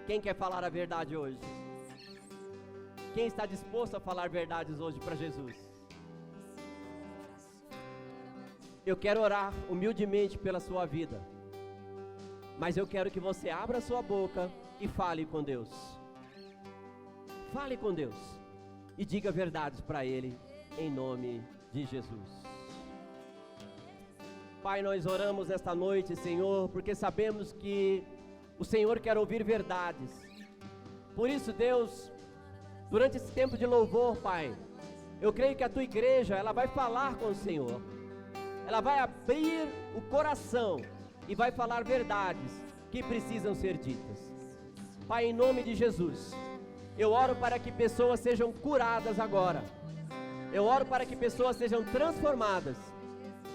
Quem quer falar a verdade hoje? Quem está disposto a falar verdades hoje para Jesus? Eu quero orar humildemente pela sua vida, mas eu quero que você abra a sua boca e fale com Deus. Fale com Deus e diga verdades para Ele, em nome de Jesus. Pai, nós oramos nesta noite, Senhor, porque sabemos que o Senhor quer ouvir verdades. Por isso, Deus, durante esse tempo de louvor, Pai, eu creio que a Tua igreja, ela vai falar com o Senhor. Ela vai abrir o coração e vai falar verdades que precisam ser ditas. Pai, em nome de Jesus, eu oro para que pessoas sejam curadas agora. Eu oro para que pessoas sejam transformadas.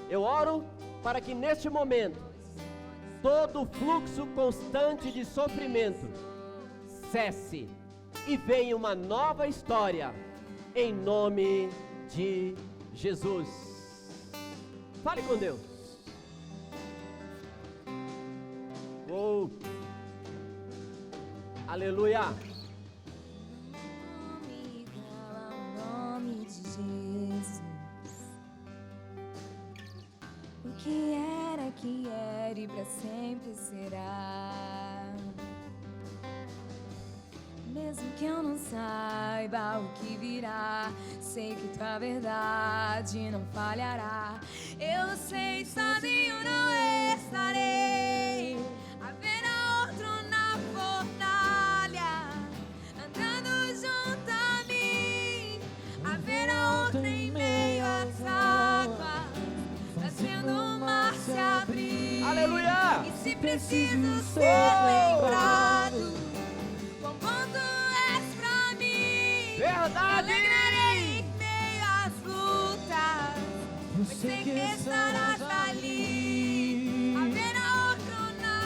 Eu oro para que neste momento, todo o fluxo constante de sofrimento cesse e venha uma nova história, em nome de Jesus. Fale com Deus. Oh. Aleluia. Igual ao nome de Jesus. O que era e para sempre será. Mesmo que eu não saiba o que virá, sei que tua verdade não falhará. Eu sei, sozinho não estarei. Haverá outro na fornalha, andando junto a mim. Haverá outro em meio às águas, fazendo o mar se abrir. Aleluia! E se preciso ser lembrado, quão bom tu és pra mim. Verdade! Me alegrarei em meio às lutas, pois sei que estarás ali. Haverá outro na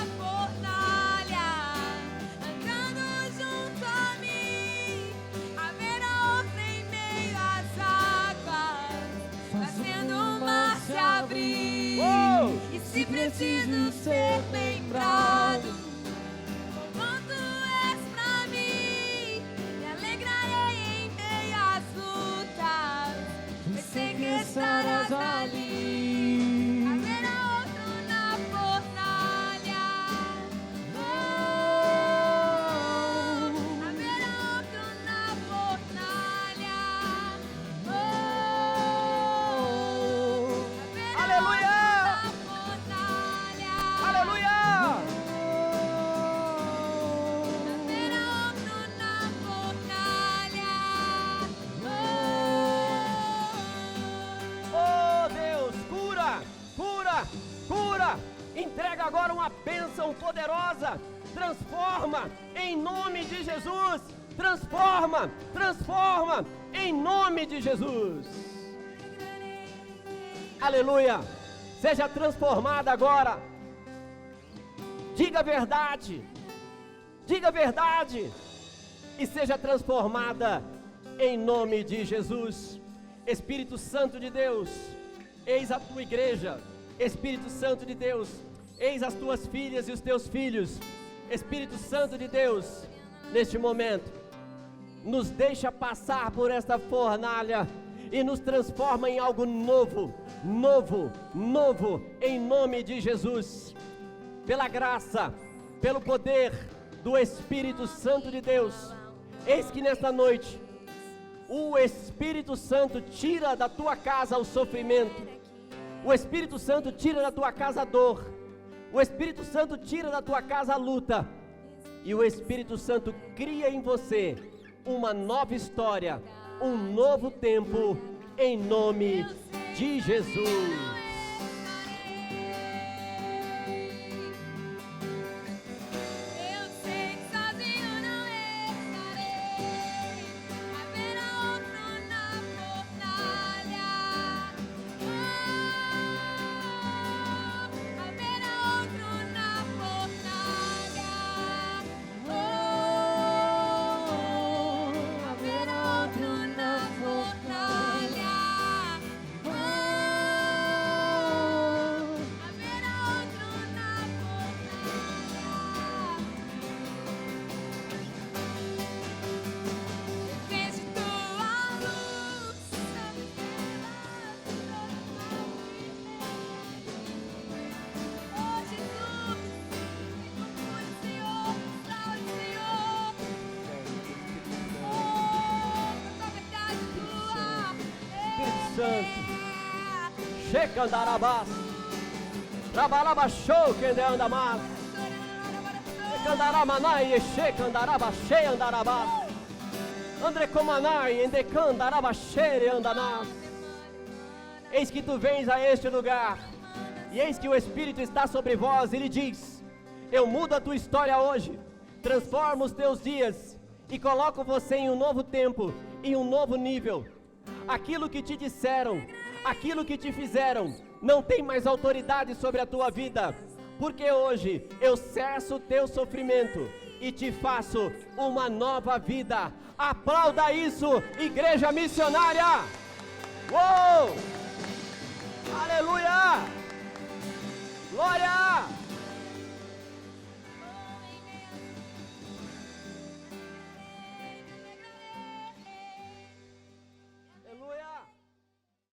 uma bênção poderosa. Transforma em nome de Jesus. Transforma, transforma em nome de Jesus. Aleluia. Seja transformada agora. Diga a verdade. Diga a verdade. E seja transformada em nome de Jesus. Espírito Santo de Deus, eis a tua igreja. Espírito Santo de Deus, eis as tuas filhas e os teus filhos. Espírito Santo de Deus, neste momento, nos deixa passar por esta fornalha e nos transforma em algo novo, novo, novo, em nome de Jesus. Pela graça, pelo poder do Espírito Santo de Deus, eis que nesta noite, o Espírito Santo tira da tua casa o sofrimento. O Espírito Santo tira da tua casa a dor. O Espírito Santo tira da tua casa a luta. E o Espírito Santo cria em você uma nova história, um novo tempo, em nome de Jesus. Shekandarabas, Trabalabashou, quem anda mais. Shekandaramanai, Shekandarabashe andarabas. Andrecomanai, Endecandarabashere andanás. Eis que tu vens a este lugar, e eis que o Espírito está sobre vós, e lhe diz: eu mudo a tua história hoje, transformo os teus dias, e coloco você em um novo tempo, em um novo nível. Aquilo que te disseram, aquilo que te fizeram, não tem mais autoridade sobre a tua vida, porque hoje eu cesso o teu sofrimento e te faço uma nova vida. Aplauda isso, igreja missionária! Uou! Aleluia! Glória!